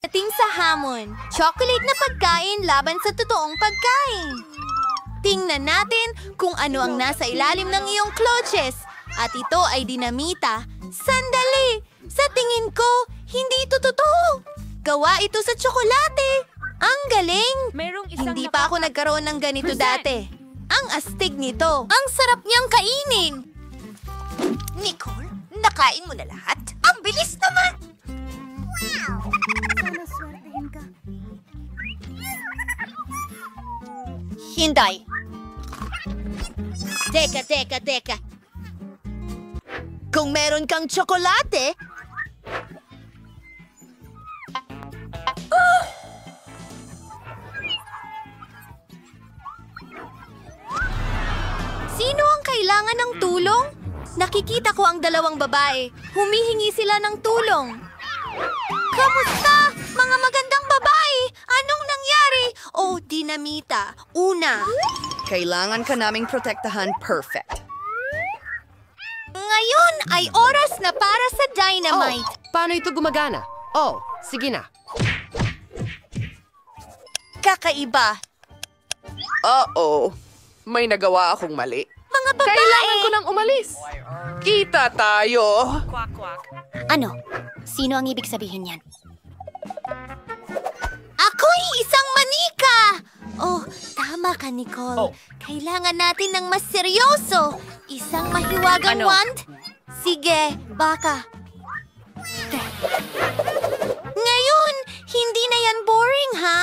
Dating sa hamon, chocolate na pagkain laban sa totoong pagkain. Tingnan natin kung ano ang nasa ilalim ng iyong clutches. At ito ay dinamita. Sandali! Sa tingin ko, hindi ito totoo. Gawa ito sa tsokolate. Ang galing! Hindi pa ako nagkaroon ng ganito dati. Ang astig nito. Ang sarap niyang kainin. Nicole, nakain mo na lahat? Ang bilis naman! Wow! Sana swertehin ka. Hinday. Teka. Kung meron kang tsokolate... Sino ang kailangan ng tulong? Nakikita ko ang dalawang babae. Humihingi sila ng tulong. Kamusta, mga magandang babae? Anong nangyari? Oh, dinamita. Una. Kailangan ka naming protektahan perfect. Ngayon ay oras na para sa dynamite. Paano ito gumagana? Oh, sige na. Kakaiba. May nagawa akong mali. Mga babae! Kailangan ko lang umalis. Kita tayo. Ano? Sino ang ibig sabihin yan? Ako'y isang manika! Oh, tama ka, Nicole. Kailangan natin ng mas seryoso. Isang mahiwagang wand? Sige, baka. Ngayon, hindi na yan boring, ha?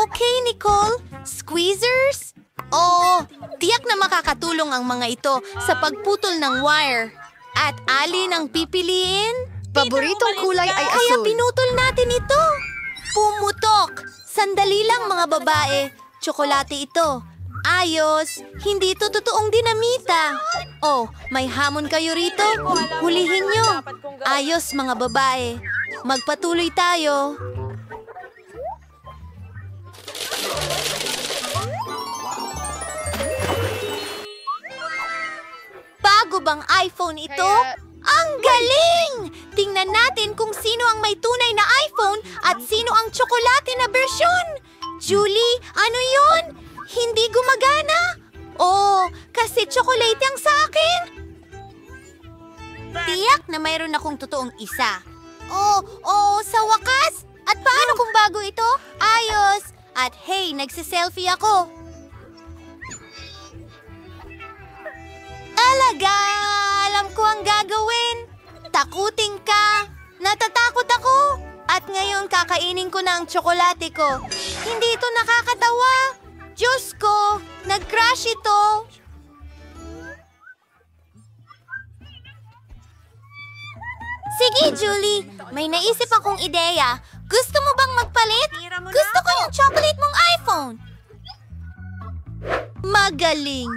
Okay, Nicole. Squeezers? Oh, tiyak na makakatulong ang mga ito sa pagputol ng wire. At alin ang pipiliin? Paboritong kulay ay Kaya asul. pinutol natin ito. Pumutok. Sandali lang, mga babae. Tsokolate ito. Ayos. Hindi ito totoong dinamita. Oh, may hamon kayo rito? Hulihin nyo. Ayos, mga babae. Magpatuloy tayo. Bago bang iPhone ito? Ang galing! Tingnan natin kung sino ang may tunay na iPhone at sino ang tsokolate na bersyon. Julie, ano yun? Hindi gumagana? Oh, kasi tsokolate ang sa akin. Tiyak na mayroon akong totoong isa. Oh, sa wakas! At paano kung bago ito? Ayos! At hey, nagsiselfie ako. Alaga! Alam ko ang gagawin. Takutin ka. Natatakot ako. At ngayon kakainin ko na ang tsokolate ko. Hindi ito nakakatawa. Diyos ko, nag-crash ito. Sige, Julie. May naisip akong ideya. Gusto mo bang magpalit? Gusto ko yung chocolate mong iPhone. Magaling.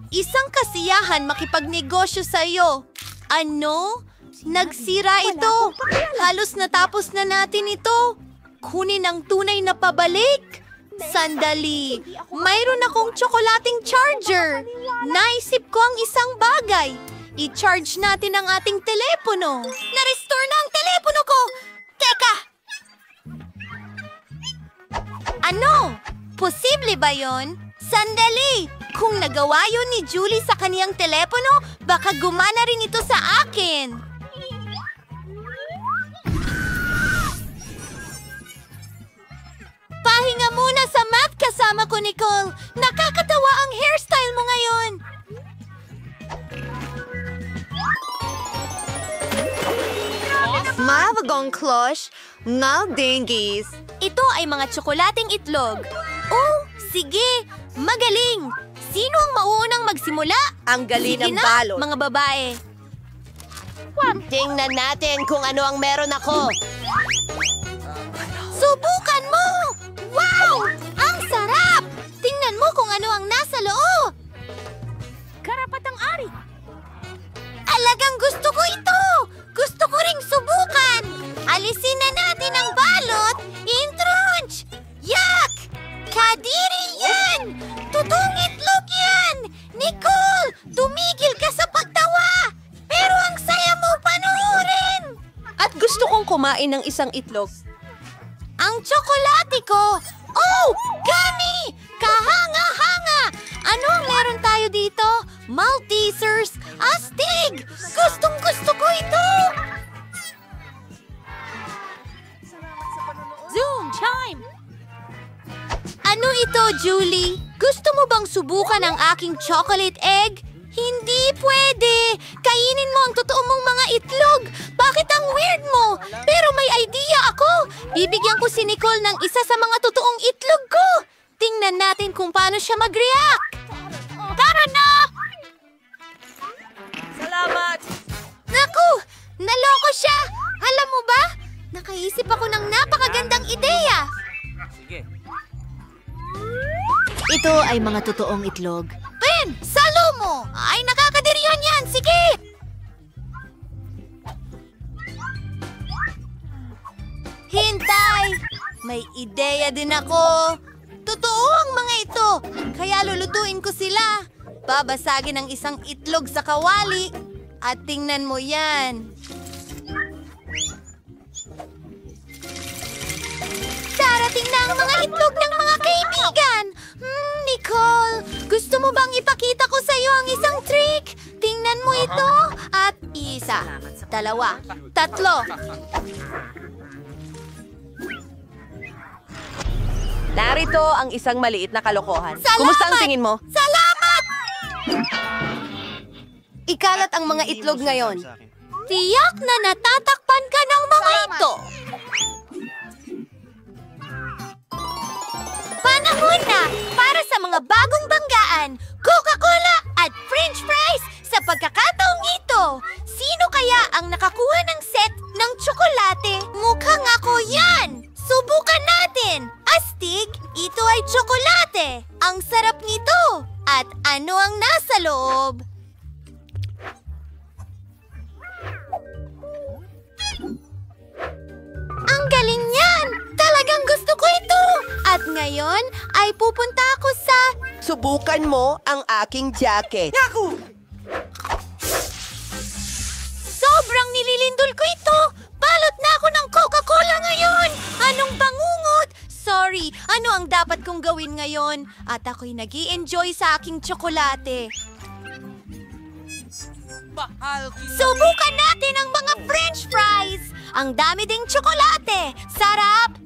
Isang kasiyahan makipagnegosyo sa'yo. Ano? Nagsira ito. Halos natapos na natin ito. Kunin ang tunay na pabalik. Sandali. Mayroon akong tsokolating charger. Naisip ko ang isang bagay. I-charge natin ang ating telepono. Na-restore na ang telepono ko. Teka! Ano? Posible ba yon? Sandali! Kung nagawa yun ni Julie sa kaniyang telepono, baka gumana rin ito sa akin. Pahinga muna sa math kasama ko, Nicole. Nakakatawa ang hairstyle mo ngayon. Mavagong klosh, ngal dingies. Ito ay mga tsokolating itlog. Oh, sige. Magaling. Sino ang mauunang magsimula? Ang galing Sige ng na, balot. mga babae. Tingnan natin kung ano ang meron ako. Subukan mo! Wow! Ang sarap! Tingnan mo kung ano ang nasa loob. Karapatang ari. Alagang gusto ko ito! Gusto ko ring subukan! Alisin na natin ang balot! Intrunch! Yak! Kadiri yan! Totoong itlog yan! Nicole! Tumigil ka sa pagtawa! Pero ang saya mo panoorin! At gusto kong kumain ng isang itlog. Tsokolate ko! Oh! Gummy! Kahanga-hanga! Ano ang meron tayo dito? Maltesers! Astig! Gustong-gusto ko ito! Zoom chime! Ano ito, Julie? Gusto mo bang subukan ang aking chocolate egg? Hindi pwede! Kainin mo ang totoo mong mga itlog! Bakit ang weird mo? Pero may idea ako! Bibigyan ko si Nicole ng isa sa mga totoong itlog ko! Tingnan natin kung paano siya mag-react! Tara na! Salamat! Naku! Naloko siya! Alam mo ba? Nakaisip ako ng napakagandang ideya! Ito ay mga totoong itlog. Ben! Salo mo! Ay, nakakadirihan yan! Sige! Hintay! May ideya din ako. Totoo ang mga ito. Kaya lulutuin ko sila. Babasagin ang isang itlog sa kawali. At tingnan mo yan. Darating na ang mga itlog ng mga kaibigan. Nicole, gusto mo bang ipakita ko sa iyo ang isang trick? Tingnan mo ito. At isa, dalawa, tatlo. Narito ang isang maliit na kalokohan. Salamat! Kumusta ang tingin mo? Salamat! Ikalat ang mga itlog ngayon. Tiyak na natatakpan ka ng mga ito. Panahon na para sa mga bagong banggaan, Coca-Cola at French fries sa pagkakataong ito. Sino kaya ang nakakuha ng set ng tsokolate? Mukhang ako yan! Subukan natin! Astig, ito ay tsokolate. Ang sarap nito. At ano ang nasa loob? Ang galing niyan! Talagang gusto ko ito! At ngayon ay pupunta ako sa... Subukan mo ang aking jacket. Sobrang nililindol ko ito! Balot na ako ng Coca-Cola ngayon! Anong bangungot? Sorry, ano ang dapat kong gawin ngayon? At ako'y nag-i-enjoy sa aking tsokolate. Subukan natin ang mga French fries! Ang dami ding tsokolate! Sarap!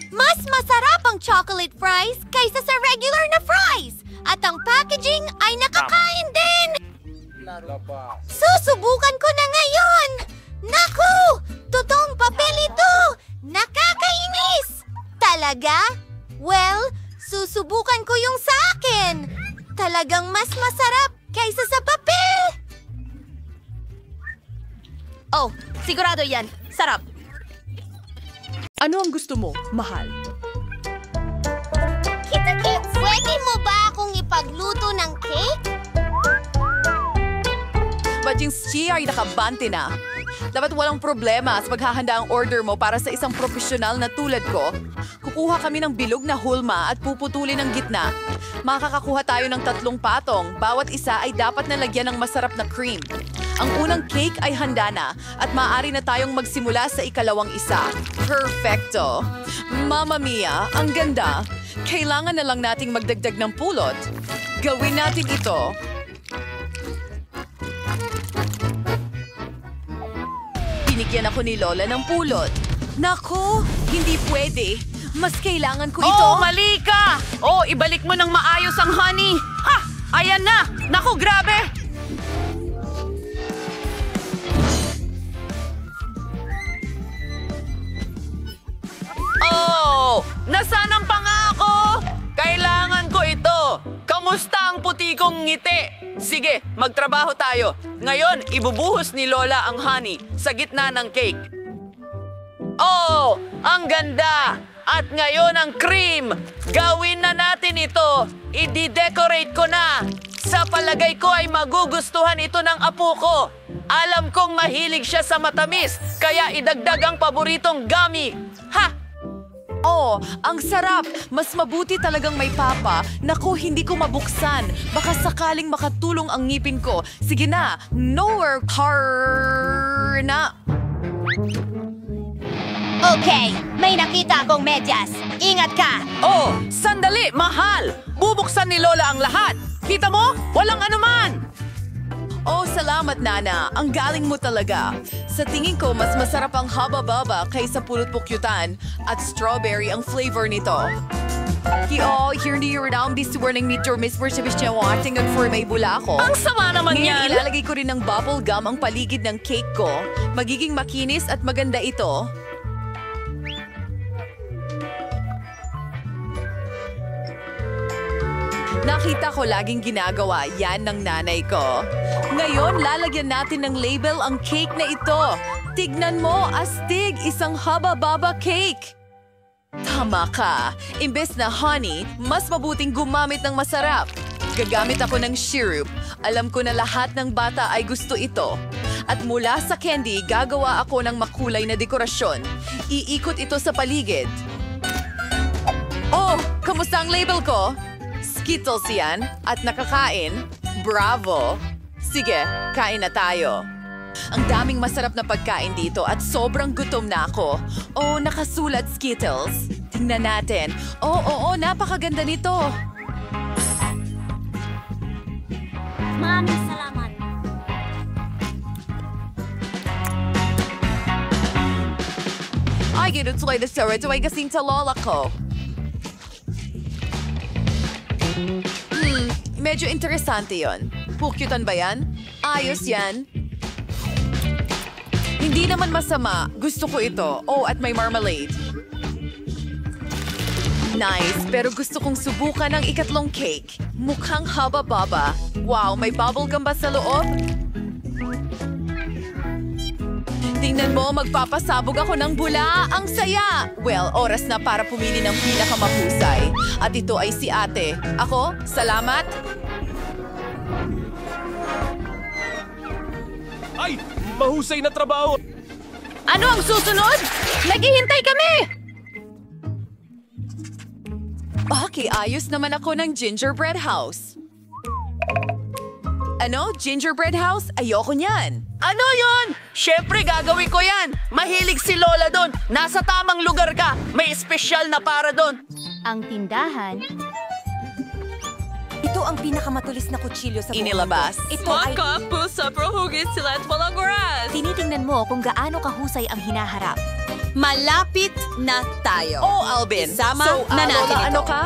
Mas masarap ang chocolate fries kaysa sa regular na fries! At ang packaging ay nakakain din! Susubukan ko na ngayon! Naku! Totoong papel ito! Nakakainis! Talaga? Well, susubukan ko yung sa akin! Talagang mas masarap kaysa sa papel! Oh, sigurado yan. Sarap. Ano ang gusto mo, mahal? Kita-kits, pwede mo ba akong ipagluto ng cake? Badjing siya ay nakabante na. Dapat walang problema sa paghahanda ang order mo para sa isang profesional na tulad ko. Kukuha kami ng bilog na hulma at puputulin ang gitna. Makakakuha tayo ng 3 patong. Bawat isa ay dapat nalagyan ng masarap na cream. Ang unang cake ay handa na at maaari na tayong magsimula sa ikalawang isa. Perfecto! Mamma mia, ang ganda! Kailangan na lang nating magdagdag ng pulot. Gawin natin ito. Binigyan ako ni Lola ng pulot. Nako, hindi pwede. Mas kailangan ko ito. Oh, mali ka! Oh, ibalik mo ng maayos ang honey. Ha! Ayan na! Naku, grabe! Oh! Nasaan ang pangako? Kailangan ko ito. Kamusta ang puti kong ngiti? Sige, magtrabaho tayo. Ngayon, ibubuhos ni Lola ang honey sa gitna ng cake. Oh! Ang ganda! At ngayon ang cream! Gawin na natin ito! I-decorate ko na! Sa palagay ko ay magugustuhan ito ng apo ko. Alam kong mahilig siya sa matamis, kaya idagdag ang paboritong gummy. Ha! Oh, ang sarap! Mas mabuti talagang may papa. Naku, hindi ko mabuksan. Baka sakaling makatulong ang ngipin ko. Sige na, nowhere car na. Okay, may nakita akong medyas. Ingat ka! Oh, sandali, mahal! Bubuksan ni Lola ang lahat! Kita mo? Walang anuman! Oh, salamat, Nana. Ang galing mo talaga. Sa tingin ko, mas masarap ang haba-baba kaysa pulot pukyutan at strawberry ang flavor nito. Hindi rin ang bisuwarning meter Miss Persibisya wating ang for may bula ko. Ang sama naman Ngayon, yan! ilalagay ko rin ng bubble gum ang paligid ng cake ko. Magiging makinis at maganda ito. Nakita ko laging ginagawa yan ng nanay ko. Ngayon, lalagyan natin ng label ang cake na ito. Tignan mo, astig, isang haba-baba cake. Tama ka. Imbes na honey, mas mabuting gumamit ng masarap. Gagamit ako ng syrup. Alam ko na lahat ng bata ay gusto ito. At mula sa candy, gagawa ako ng makulay na dekorasyon. Iikot ito sa paligid. Oh, kamusta ang label ko? Skittles yan at nakakain. Bravo! Sige, kain na tayo. Ang daming masarap na pagkain dito at sobrang gutom na ako. Oh, nakasulat Skittles. Tingnan natin. Oo, napakaganda nito. Maraming salamat. Ay, ginutuloy na sarap. Ito ay kasing sa lola ko. Medyo interesante yon. Pukyutan ba yan? Ayos yan. Hindi naman masama. Gusto ko ito. Oh, at may marmalade. Nice, pero gusto kong subukan ang ikatlong cake. Mukhang haba-baba. Wow, may bubblegum ba sa loob? Tingnan mo, magpapasabog ako ng bula. Ang saya! Well, oras na para pumili ng pinakamahusay. At ito ay si ate. Ako, salamat. Ay! Mahusay na trabaho! Ano ang susunod? Naghihintay kami! Okay, ayos naman ako ng gingerbread house. Ano? Gingerbread house? Ayoko niyan. Ano yon? Siyempre gagawin ko yan! Mahilig si Lola doon! Nasa tamang lugar ka! May espesyal na para doon! Ang tindahan. Ito ang pinakamatulis na kutsilyo sa buong Inilabas. mundo. Ito ay... pusa, prohugis sila at walang oras. Tinitingnan mo kung gaano kahusay ang hinaharap. Malapit na tayo. Oh, Alvin. Isama so, na natin Lola, ito. ano ka?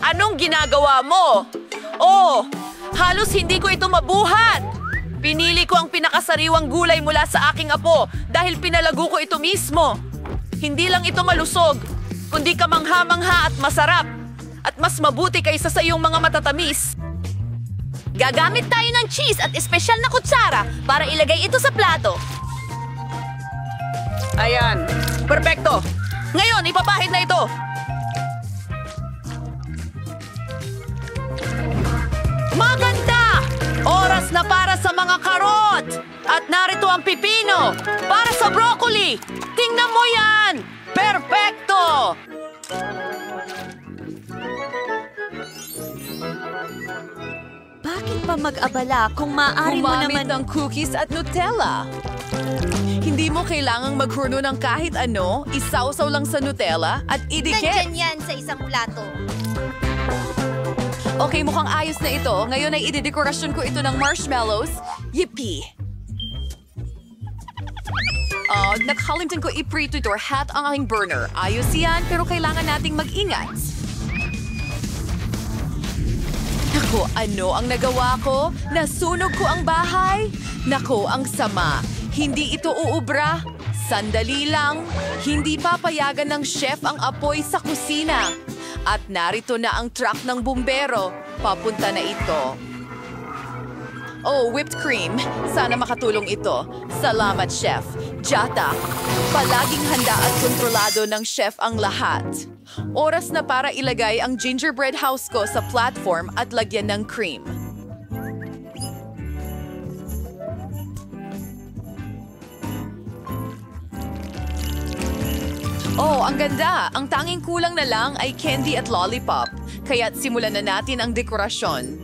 Anong ginagawa mo? Oh, halos hindi ko ito mabuhat! Pinili ko ang pinakasariwang gulay mula sa aking apo dahil pinalago ko ito mismo. Hindi lang ito malusog, kundi kamangha-mangha at masarap. At mas mabuti kaysa sa iyong mga matatamis. Gagamit tayo ng cheese at espesyal na kutsara para ilagay ito sa plato. Ayan, perfecto. Ngayon, ipapahid na ito. Maganda! Oras na para sa mga karot! At narito ang pipino para sa broccoli! Tingnan mo yan! Perfecto! Bakit pa mag-abala kung maaari mo Gumamit naman... ng cookies at Nutella. Hindi mo kailangang maghuno ng kahit ano, isawsaw lang sa Nutella at idikit. Nandyan yan sa isang plato. Okay, mukhang ayos na ito. Ngayon ay idedekorasyon ko ito ng marshmallows. Yippee! Nakalimutan ko i-preheat or hat ang aking burner. Ayos yan, pero kailangan nating mag-ingat. Naku, ano ang nagawa ko? Nasunog ko ang bahay? Naku, ang sama. Hindi ito uubra. Sandali lang. Hindi papayagan ng chef ang apoy sa kusina. At narito na ang truck ng bumbero. Papunta na ito. Oh, whipped cream. Sana makatulong ito. Salamat, chef. Jata, palaging handa at kontrolado ng chef ang lahat. Oras na para ilagay ang gingerbread house ko sa platform at lagyan ng cream. Oh, ang ganda! Ang tanging kulang na lang ay candy at lollipop. Kaya't simulan na natin ang dekorasyon.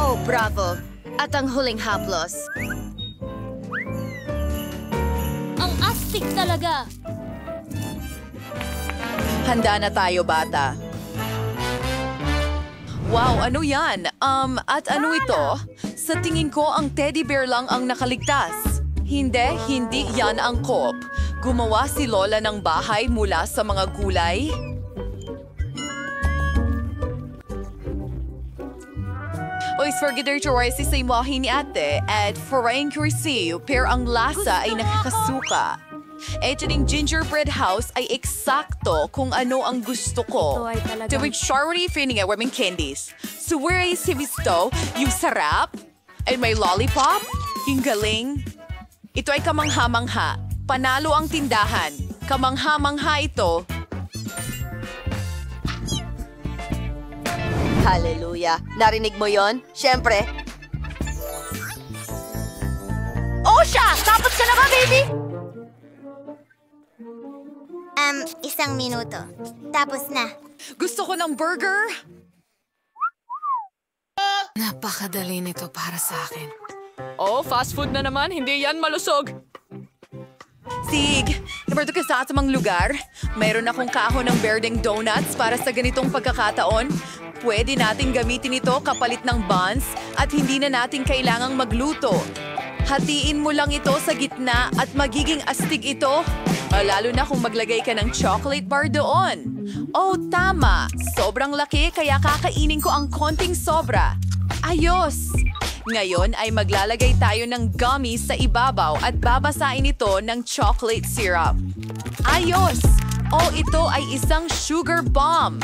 Oh, bravo. At ang huling haplos. Astig talaga! Handa na tayo, bata. Wow, ano yan? At ano ito? Sa tingin ko, ang teddy bear lang ang nakaligtas. Hindi yan ang Coop. Gumawa si Lola ng bahay mula sa mga gulay. Oy, sforgider si sa imahe ni ate at foreign cursiw, pero ang lasa ay nakakasuka. Ito ding gingerbread house ay eksakto kung ano ang gusto ko. Tuwing Charity feeling ay candies. So where is si Visto? Yung sarap? Ay may lollipop? Yung galing? Ito ay kamangha-mangha. Panalo ang tindahan. Kamangha-mangha ito. Hallelujah. Narinig mo yon? Siyempre. Osha! Tapos ka na ba, baby? Isang minuto. Tapos na. Gusto ko ng burger. Napakadali nito para sa akin. Oh, fast food na naman. Hindi yan malusog. Sig, nabarto ka sa atamang lugar. Mayroon akong kahon ng berdeng donuts para sa ganitong pagkakataon. Pwede nating gamitin ito kapalit ng buns at hindi na natin kailangang magluto. Hatiin mo lang ito sa gitna at magiging astig ito. Lalo na kung maglagay ka ng chocolate bar doon. Oh, tama. Sobrang laki kaya kakainin ko ang konting sobra. Ayos! Ngayon ay maglalagay tayo ng gummies sa ibabaw at babasain ito ng chocolate syrup. Ayos! Oh, ito ay isang sugar bomb.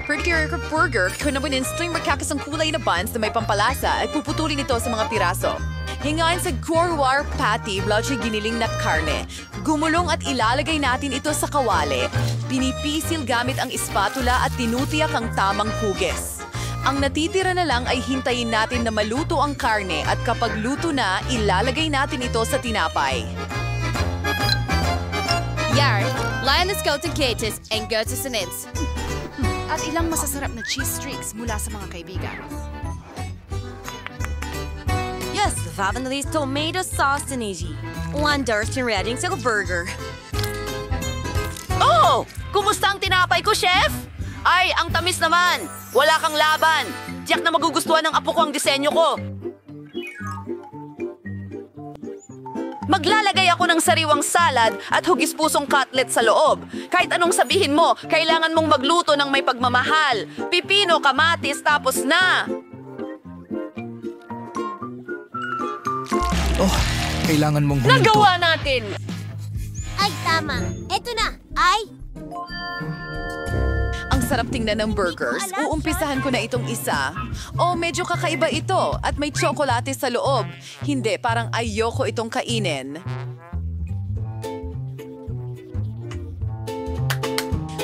Pretty burger, kunabunin sling magkakas ang kulay na buns na may pampalasa at puputulin ito sa mga piraso. Hingain sa kurwar patty, blauche giniling na karne. Gumulong at ilalagay natin ito sa kawali. Pinipisil gamit ang espatula at tinutiyak ang tamang hugis. Ang natitira na lang ay hintayin natin na maluto ang karne at kapag luto na, ilalagay natin ito sa tinapay. Yar, lioness go to Katis and go to Sinits. At ilang masasarap na cheese streaks mula sa mga kaibigan. Yes, Vavanelli's tomato sauce and easy. Wonders and ready sa burger. Oh! Kumusta ang tinapay ko, chef? Ay, ang tamis naman. Wala kang laban. Tiyak na magugustuhan ng apo ko ang disenyo ko. Maglalagay ako ng sariwang salad at hugis-pusong cutlet sa loob. Kahit anong sabihin mo, kailangan mong magluto ng may pagmamahal. Pipino, kamatis, tapos na. Oh, kailangan mong huminto. Nagawa natin! Ay, tama. Eto na. Ay! Ang sarap tingnan ng burgers. Uumpisahan ko na itong isa. Oh, medyo kakaiba ito at may tsokolate sa loob. Hindi, parang ayoko itong kainin.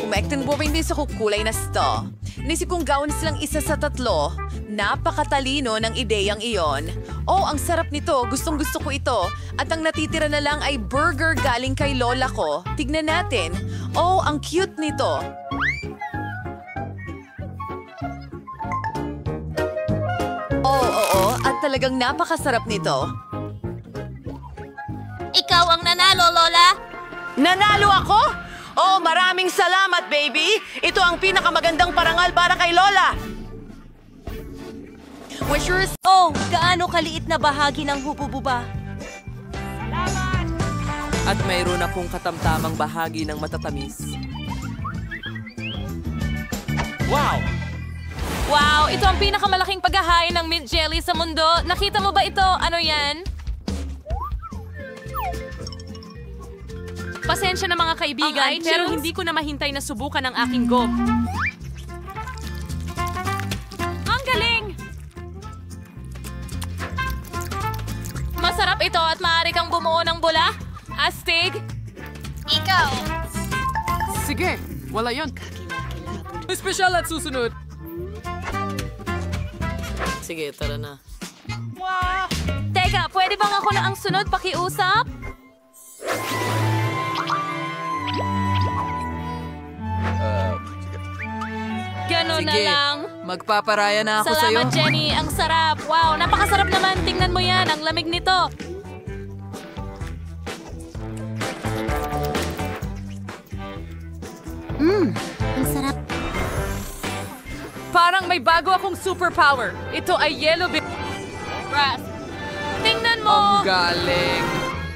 Umektin mo rin din sa kukulay na sto. Nisip kong gawin silang isa sa tatlo. Napakatalino ng ideyang iyon. Oh, ang sarap nito. Gustong-gusto ko ito. At ang natitira na lang ay burger galing kay lola ko. Tignan natin. Oh, ang cute nito. Oo, at talagang napakasarap nito. Ikaw ang nanalo, Lola! Nanalo ako? Oh, maraming salamat, baby! Ito ang pinakamagandang parangal para kay Lola! Wishers, Oh, gaano kaliit na bahagi ng hubububa. At mayroon akong katamtamang bahagi ng matatamis. Wow! Wow, ito ang pinakamalaking paghahain ng mint jelly sa mundo. Nakita mo ba ito? Ano yan? Pasensya na mga kaibigan, pero hindi ko na mahintay na subukan ang aking go. Ang galing! Masarap ito at maaari kang bumuo ng bula. Astig! Ikaw! Sige, wala yon. Espesyal at susunod. Sige, tara na. Teka, pwede bang ako na ang sunod pakiusap? Ganon na lang. Magpaparaya na ako sa'yo. Salamat, Jenny. Ang sarap. Wow, napakasarap naman. Tingnan mo yan. Ang lamig nito. Parang may bago akong superpower. Ito ay yellow Brass. Tingnan mo! Ang galing.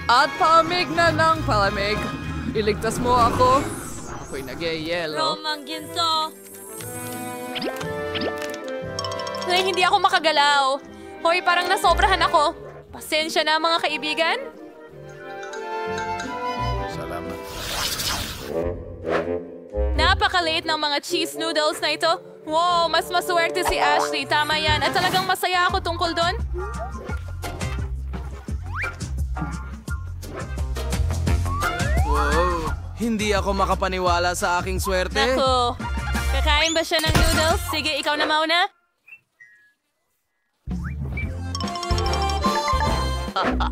At palamig na ng palamig. Iligtas mo ako. Ako'y nag-yellow. Romang ginto. Ay, hindi ako makagalaw. Hoy, parang nasobrahan ako. Pasensya na mga kaibigan. Salamat. Napakaliit ng mga cheese noodles na ito. Wow, mas maswerte si Ashley. Tama yan. At talagang masaya ako tungkol doon. Wow, hindi ako makapaniwala sa aking swerte. Naku, kakain ba siya ng noodles? Sige, ikaw na mauna.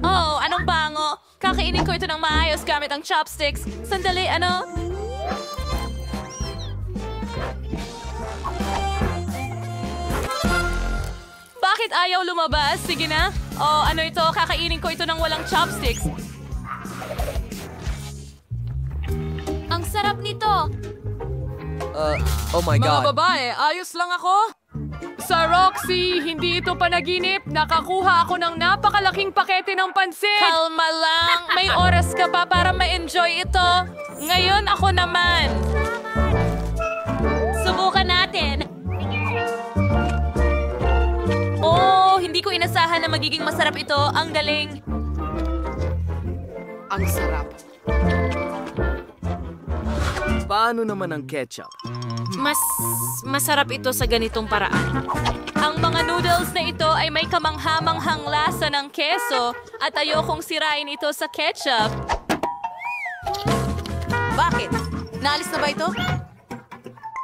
Oh, anong bango? Kakainin ko ito ng maayos gamit ang chopsticks. Sandali, ano? Bakit ayaw lumabas? Sige na. Oh, ano ito? Kakainin ko ito ng walang chopsticks. Ang sarap nito. Oh my Mga God. babae, ayos lang ako. Sa Roxy, hindi ito panaginip. Nakakuha ako ng napakalaking pakete ng pansit. Kalma lang. May oras ka pa para ma-enjoy ito. Ngayon ako naman. Subukan natin. Oh, hindi ko inasahan na magiging masarap ito. Ang galing. Ang sarap. Paano naman ang ketchup? Mas masarap ito sa ganitong paraan. Ang mga noodles na ito ay may kamanghamanghang lasa ng keso at ayokong sirain ito sa ketchup. Bakit? Naalis na ba ito?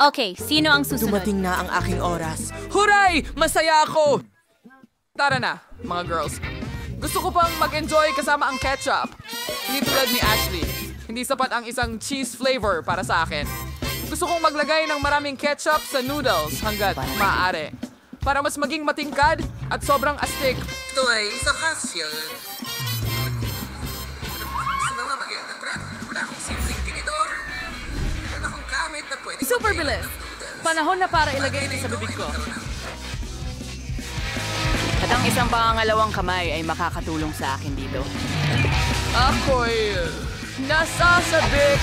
Okay, sino ang susunod? Dumating na ang aking oras. Huray! Masaya ako! Tara na, mga girls. Gusto ko pang mag-enjoy kasama ang ketchup. Hindi tulad ni Ashley. Hindi sapat ang isang cheese flavor para sa akin. Gusto kong maglagay ng maraming ketchup sa noodles hanggat maaari. Para mas maging matingkad at sobrang astig. Ito ay isa kasya. Sa mga wala akong simpleng tinidor. Wala akong gamit na pwede. Super bilis! Panahon na para ilagay ito sa bibig ko. At ang isang pangangalawang kamay ay makakatulong sa akin dito. Ako'y nasasabik.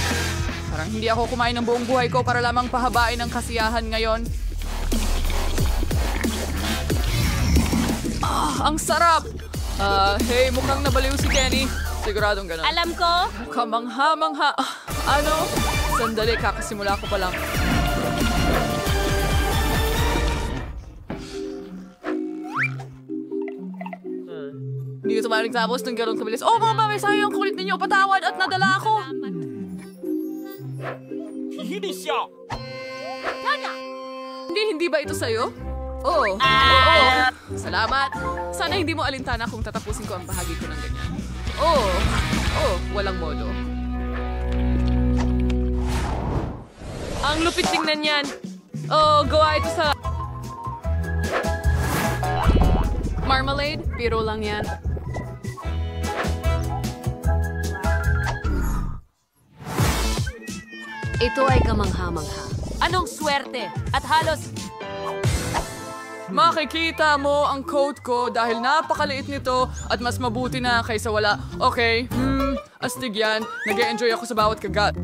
Parang hindi ako kumain ng buong buhay ko para lamang pahabain ang kasiyahan ngayon. Ang sarap! Hey, mukhang nabaliw si Kenny. Siguradong ganun. Alam ko. Kamangha-mangha. Ano? Sandali, kakasimula ko pa lang. Hindi ito maaaring tapos ng gano'ng kabilis. Oh, mga mamay, sayang ang kulit ninyo. Patawad at nadala ako. Hindi siya! Hindi ba ito sa'yo? Oo. Oo. Salamat. Sana hindi mo alintana kung tatapusin ko ang bahagi ko ng ganyan. Oo, walang modo. Ang lupit tingnan yan. Oh, gawa ito sa... Marmalade? Biro lang yan. Ito ay kamangha-mangha. Anong swerte? At halos... Makikita mo ang coat ko dahil napakaliit nito at mas mabuti na kaysa wala. Okay, astig yan. Nag-e-enjoy ako sa bawat kagat.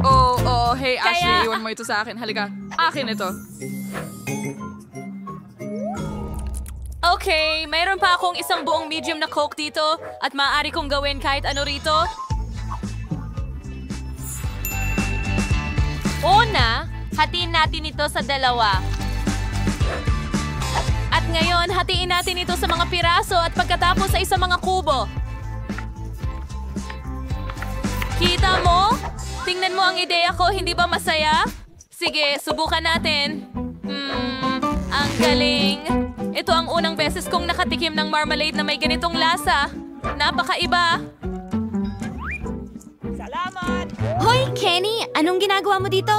Oh, hey Ashley, iwan mo ito sa akin. Halika, akin ito. Okay, mayroon pa akong isang buong medium na Coke dito at maaari kong gawin kahit ano rito. Una, hatiin natin ito sa dalawa. At ngayon, hatiin natin ito sa mga piraso at pagkatapos ay sa mga kubo. Kita mo? Tingnan mo ang ideya ko, hindi ba masaya? Sige, subukan natin. Ang galing. Ito ang unang beses kong nakatikim ng marmalade na may ganitong lasa. Napakaiba. Hoy, Kenny! Anong ginagawa mo dito?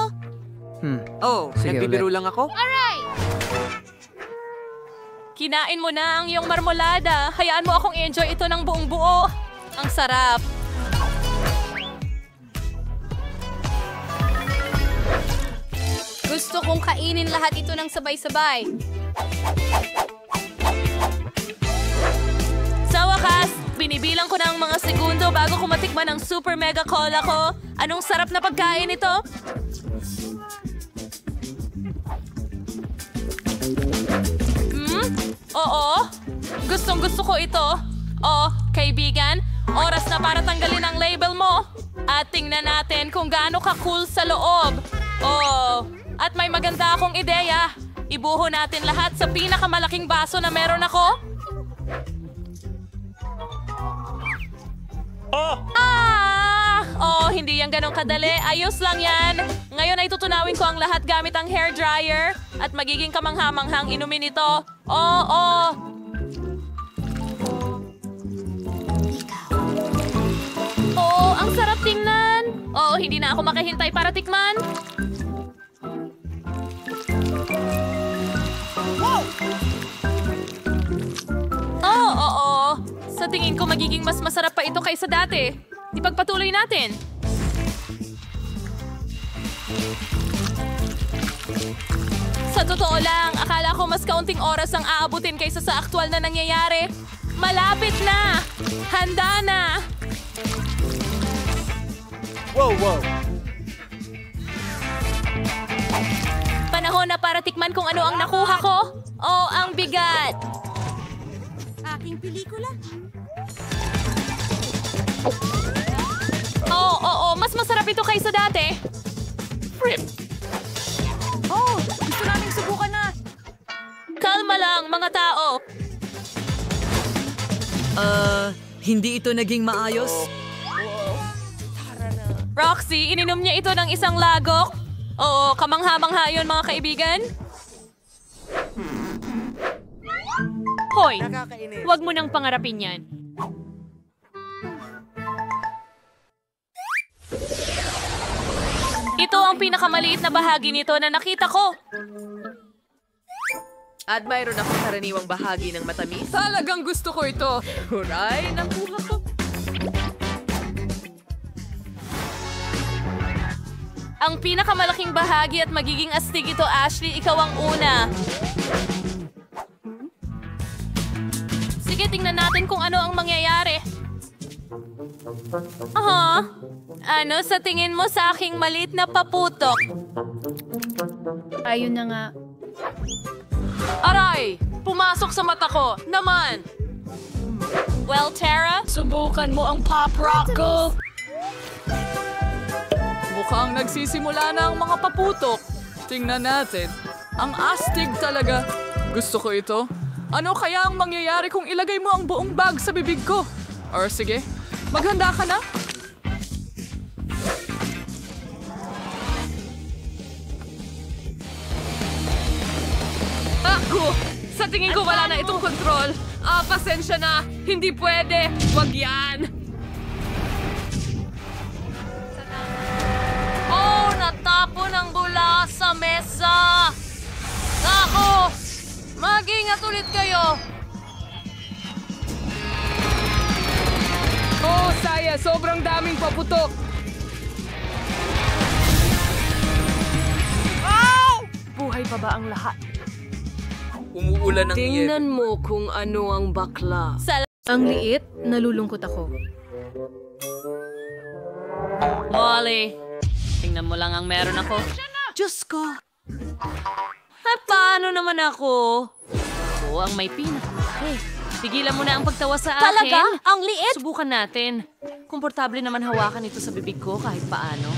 Oh, nagbibiro lang ako? Kinain mo na ang iyong marmolada. Hayaan mo akong enjoy ito ng buong buo. Ang sarap. Gusto kong kainin lahat ito ng sabay-sabay. Sa wakas, binibilang ko na ang mga segundo bago ko matikman ang super mega cola ko. Anong sarap na pagkain ito? Oo. Gustong-gusto ko ito. Oh, kaibigan, oras na para tanggalin ang label mo. At tingnan natin kung gaano ka-cool sa loob. Oh, at may maganda akong ideya. Ibuho natin lahat sa pinakamalaking baso na meron ako. Oh, hindi yan ganong kadali. Ayos lang yan. Ngayon ay tutunawin ko ang lahat gamit ang hair dryer at magiging kamangha-manghang inumin ito. Oh. Oh, ang sarap tingnan. Oh, hindi na ako makahintay para tikman. Oo. Sa tingin ko magiging mas masarap pa ito kaysa dati. Ipagpatuloy natin. Sa totoo lang, akala ko mas kaunting oras ang aabutin kaysa sa aktwal na nangyayari. Malapit na! Handa na! Wow. Panahon na para tikman kung ano ang nakuha ko. Oh, ang bigat! Aking pelikula. Oo, mas masarap ito kaysa dati. Oh, gusto naming subukan na. Kalma lang, mga tao. Hindi ito naging maayos? Roxy, ininom niya ito ng isang lagok. Oo, kamangha-mangha yun, mga kaibigan. Hoy, wag mo nang pangarapin yan. Ito ang pinakamaliit na bahagi nito na nakita ko. At mayroon akong karaniwang bahagi ng matamis. Talagang gusto ko ito. Huray, nakuha ko. Ang pinakamalaking bahagi at magiging astig ito, Ashley. Ikaw ang una. Sige, tingnan natin kung ano ang mangyayari. Ano sa tingin mo sa aking maliit na paputok? Ayun na nga. Aray! Pumasok sa mata ko! Naman! Well, Tara? Subukan mo ang pop rock ko. Mukhang nagsisimula na ang mga paputok. Tingnan natin. Ang astig talaga. Gusto ko ito. Ano kaya ang mangyayari kung ilagay mo ang buong bag sa bibig ko? Or sige, maghanda ka na. Ako! Sa tingin ko wala na itong kontrol. Pasensya na. Hindi pwede. Wag yan. Oh, natapon ang bula sa mesa. Ako! Mag-ingat ulit kayo. Oh, saya. Sobrang daming paputok. Buhay pa ba ang lahat? Umuulan ng Tingnan mo kung ano ang bakla. Ang liit, nalulungkot ako. Molly, tingnan mo lang ang meron ako. Diyos ko. Ay, paano naman ako? Ako ang may pinakamalaki. Pigilan mo na ang pagtawa sa akin. Talaga? Ang liit? Subukan natin. Komportable naman hawakan ito sa bibig ko kahit paano.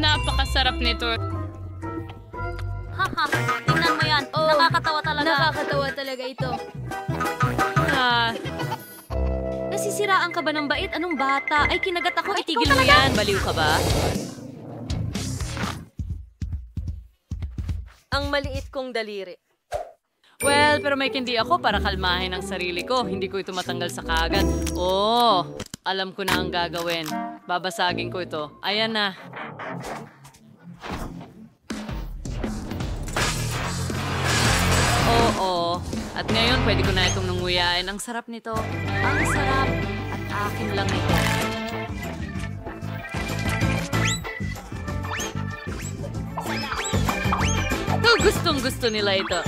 Napakasarap nito. Haha, tingnan mo yan. Nakakatawa talaga. Nakakatawa talaga ito. Nasisiraan ka ba ng bait? Anong bata? Ay, kinagat ako. Itigil mo yan. Baliw ka ba? Ang maliit kong daliri. Well, pero may kindi ako para kalmahin ang sarili ko. Hindi ko ito matanggal sa kaagad. Oh, alam ko na ang gagawin. Babasagin ko ito. Ayan na. Oo. At ngayon, pwede ko na itong nanguyain. Ang sarap nito. Ang sarap. At akin lang ito. Gustong-gusto nila ito.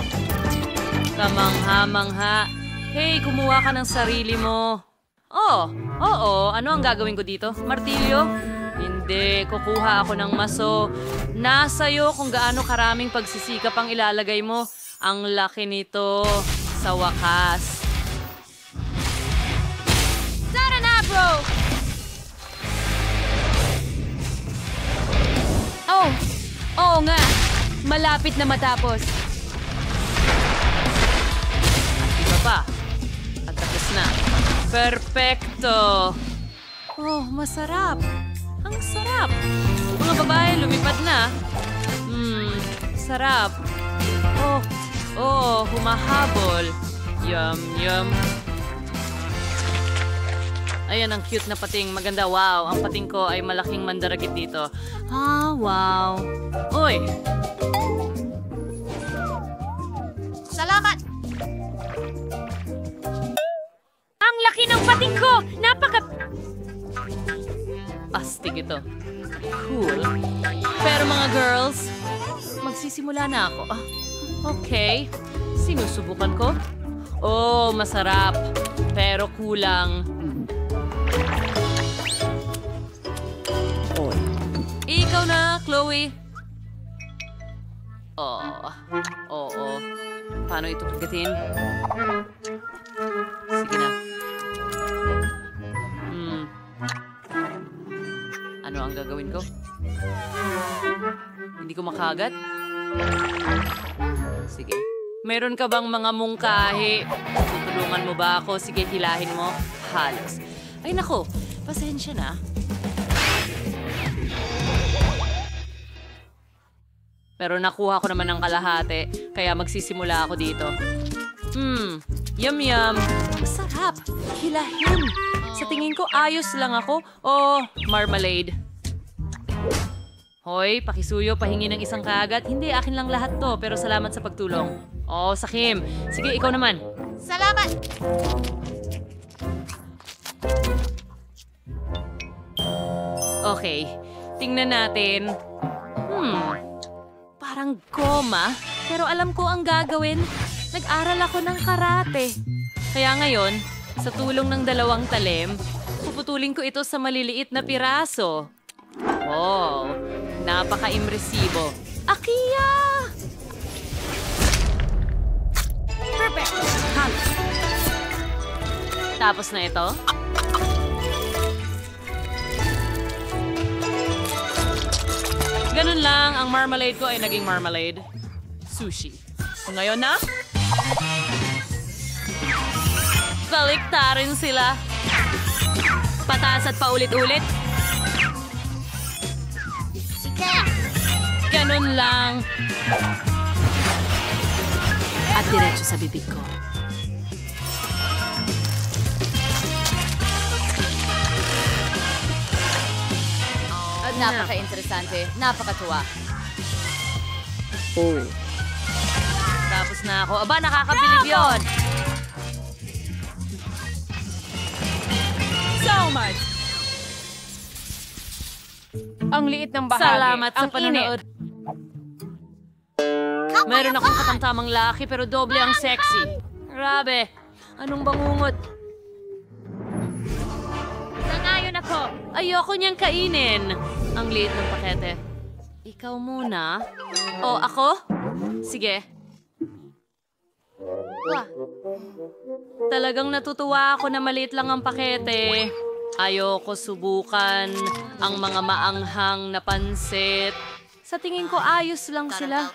Kamangha-mangha. Hey, kumuha ka ng sarili mo. Oh, oo. Ano ang gagawin ko dito? Martilyo? Hindi. Kukuha ako ng maso. Nasa'yo kung gaano karaming pagsisikap ang ilalagay mo. Ang laki nito. Sa wakas. Tara na, bro! Oh, oo nga. Malapit na matapos. Iba pa. At tapos na. Perfecto! Oh, masarap. Ang sarap. Mga babae, lumipad na. Sarap. Oh, humahabol. Yum, yum. Ayan, ang cute na pating. Maganda, wow. Ang pating ko ay malaking mandaragit dito. Ah, wow. Uy! Salamat! Ang laki ng pating ko! Astig ito. Cool. Pero mga girls, magsisimula na ako. Okay. Sinusubukan ko. Oh, masarap. Pero kulang. Ikaw na, Chloe. Oo. Paano ito pagkatin? Sige na. Ano ang gagawin ko? Hindi ko makagat? Sige. Meron ka bang mga mungkahi? Tutulungan mo ba ako? Sige, hilahin mo. Halos. Ay nako, pasensya na. Pero nakuha ko naman ng kalahati, kaya magsisimula ako dito. Yum yum. Masarap. Hilahin. Sa tingin ko, ayos lang ako. Oh, marmalade. Hoy, pakisuyo, pahingi ng isang kagat. Hindi, akin lang lahat to, pero salamat sa pagtulong. Oh, Sakim. Sige, ikaw naman. Salamat! Okay, tingnan natin. Parang goma, pero alam ko ang gagawin. Nag-aral ako ng karate. Kaya ngayon, sa tulong ng 2 talim, puputulin ko ito sa maliliit na piraso. Wow, napaka-impresibo. Akiya! Perfect! Tapos na ito. Ganun lang, ang marmalade ko ay naging marmalade. Sushi. Ngayon na? Baliktarin sila. Pataas at paulit-ulit. Sige! Ganun lang. At diretso sa bibig ko. Napaka-interesante. Napakatuwa. Oh. Tapos na ako. Aba, nakakabilib yun. So much! Ang liit ng bahagi. Salamat sa Ang panonood. init. Meron akong katamtamang laki pero doble ang sexy. Grabe. Anong bangungot? Nangayon ako. Ayoko niyang kainin. Ang liit ng pakete. Ikaw muna. O, ako? Sige. Talagang natutuwa ako na maliit lang ang pakete. Ayoko subukan ang mga maanghang na pansit. Sa tingin ko, ayos lang sila.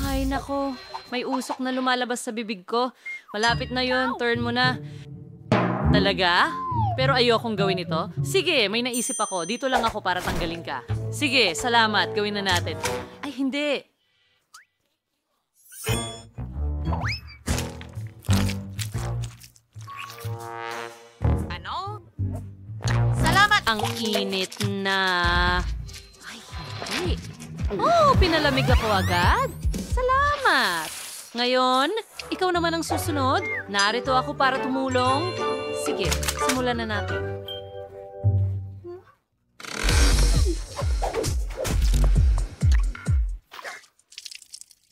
Ay, nako. May usok na lumalabas sa bibig ko. Malapit na yon, turn mo na. Talaga? Pero ayokong gawin ito. Sige, may naisip ako. Dito lang ako para tanggalin ka. Sige, salamat. Gawin na natin. Ay, hindi. Ano? Salamat! Ang init na. Ay, hindi. Oh, pinalamig ako agad. Salamat. Ngayon, ikaw naman ang susunod. Narito ako para tumulong. Sige, simulan na natin.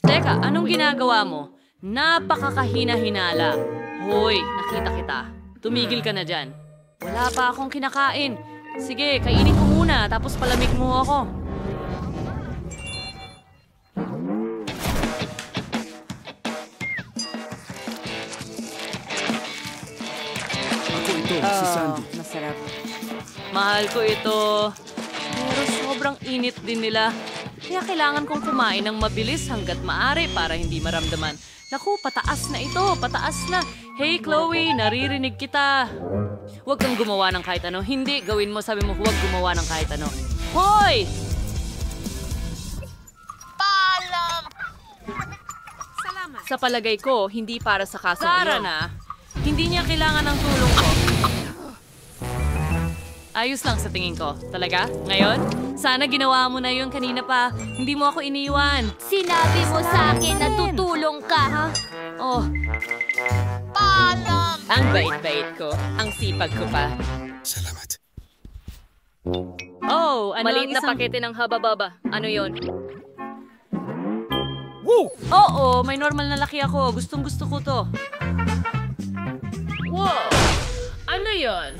Teka, Teka, anong ginagawa mo? Napakakahina-hinala. Hoy, nakita kita. Tumigil ka na dyan. Wala pa akong kinakain. Sige, kainin ko muna, tapos palamig mo ako. Ako ito, si Sandy. Masarap. Mahal ko ito. Pero sobrang init din nila. Kaya kailangan kong kumain ng mabilis hanggat maaari para hindi maramdaman. Naku, pataas na ito, pataas na. Hey Chloe, naririnig kita. Huwag kang gumawa ng kahit ano. Hindi, gawin mo, sabi mo, huwag gumawa ng kahit ano. Hoy! Paalam! Sa palagay ko, hindi para sa kasong iyon. Na, hindi niya kailangan ng tulong ko. Ayos lang sa tingin ko. Talaga? Ngayon? Sana ginawa mo na yun kanina pa. Hindi mo ako iniwan. Sinabi mo sa akin na tutulong ka, ha? Oh, Paalam! ang bait-bait ko. Ang sipag ko pa. Salamat. Oh, ano Maliit ang na isang... pakete ng haba-baba. Ano yon? Oo, may normal na laki ako. Gustong-gusto ko to. Wow! Ano yon?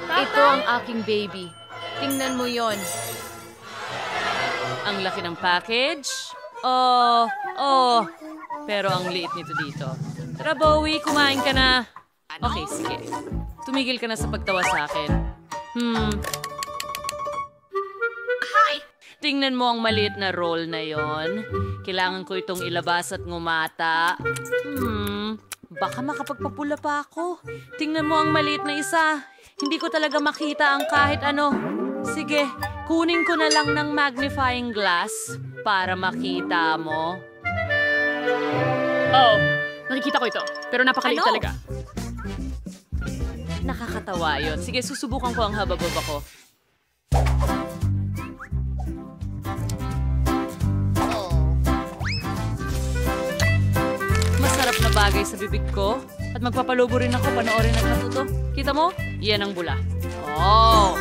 Ito ang aking baby. Tingnan mo yon. Ang laki ng package. Pero ang liit nito dito. Tara, Bowie, kumain ka na. Okay, sige. Tumigil ka na sa pagtawa sa akin. Tingnan mo ang maliit na roll na yon. Kailangan ko itong ilabas at ngumata. Baka makapagpapula pa ako. Tingnan mo ang maliit na isa. Hindi ko talaga makita ang kahit ano. Sige, kunin ko na lang ng magnifying glass para makita mo. Oh, nakikita ko ito. Pero napakaliit Ano? talaga. Nakakatawa yun. Sige, susubukan ko ang haba-baba ko. Masarap na bagay sa bibig ko. At magpapalobo rin ako panoorin at natuto. Kita mo? Yan ang bula. Oh!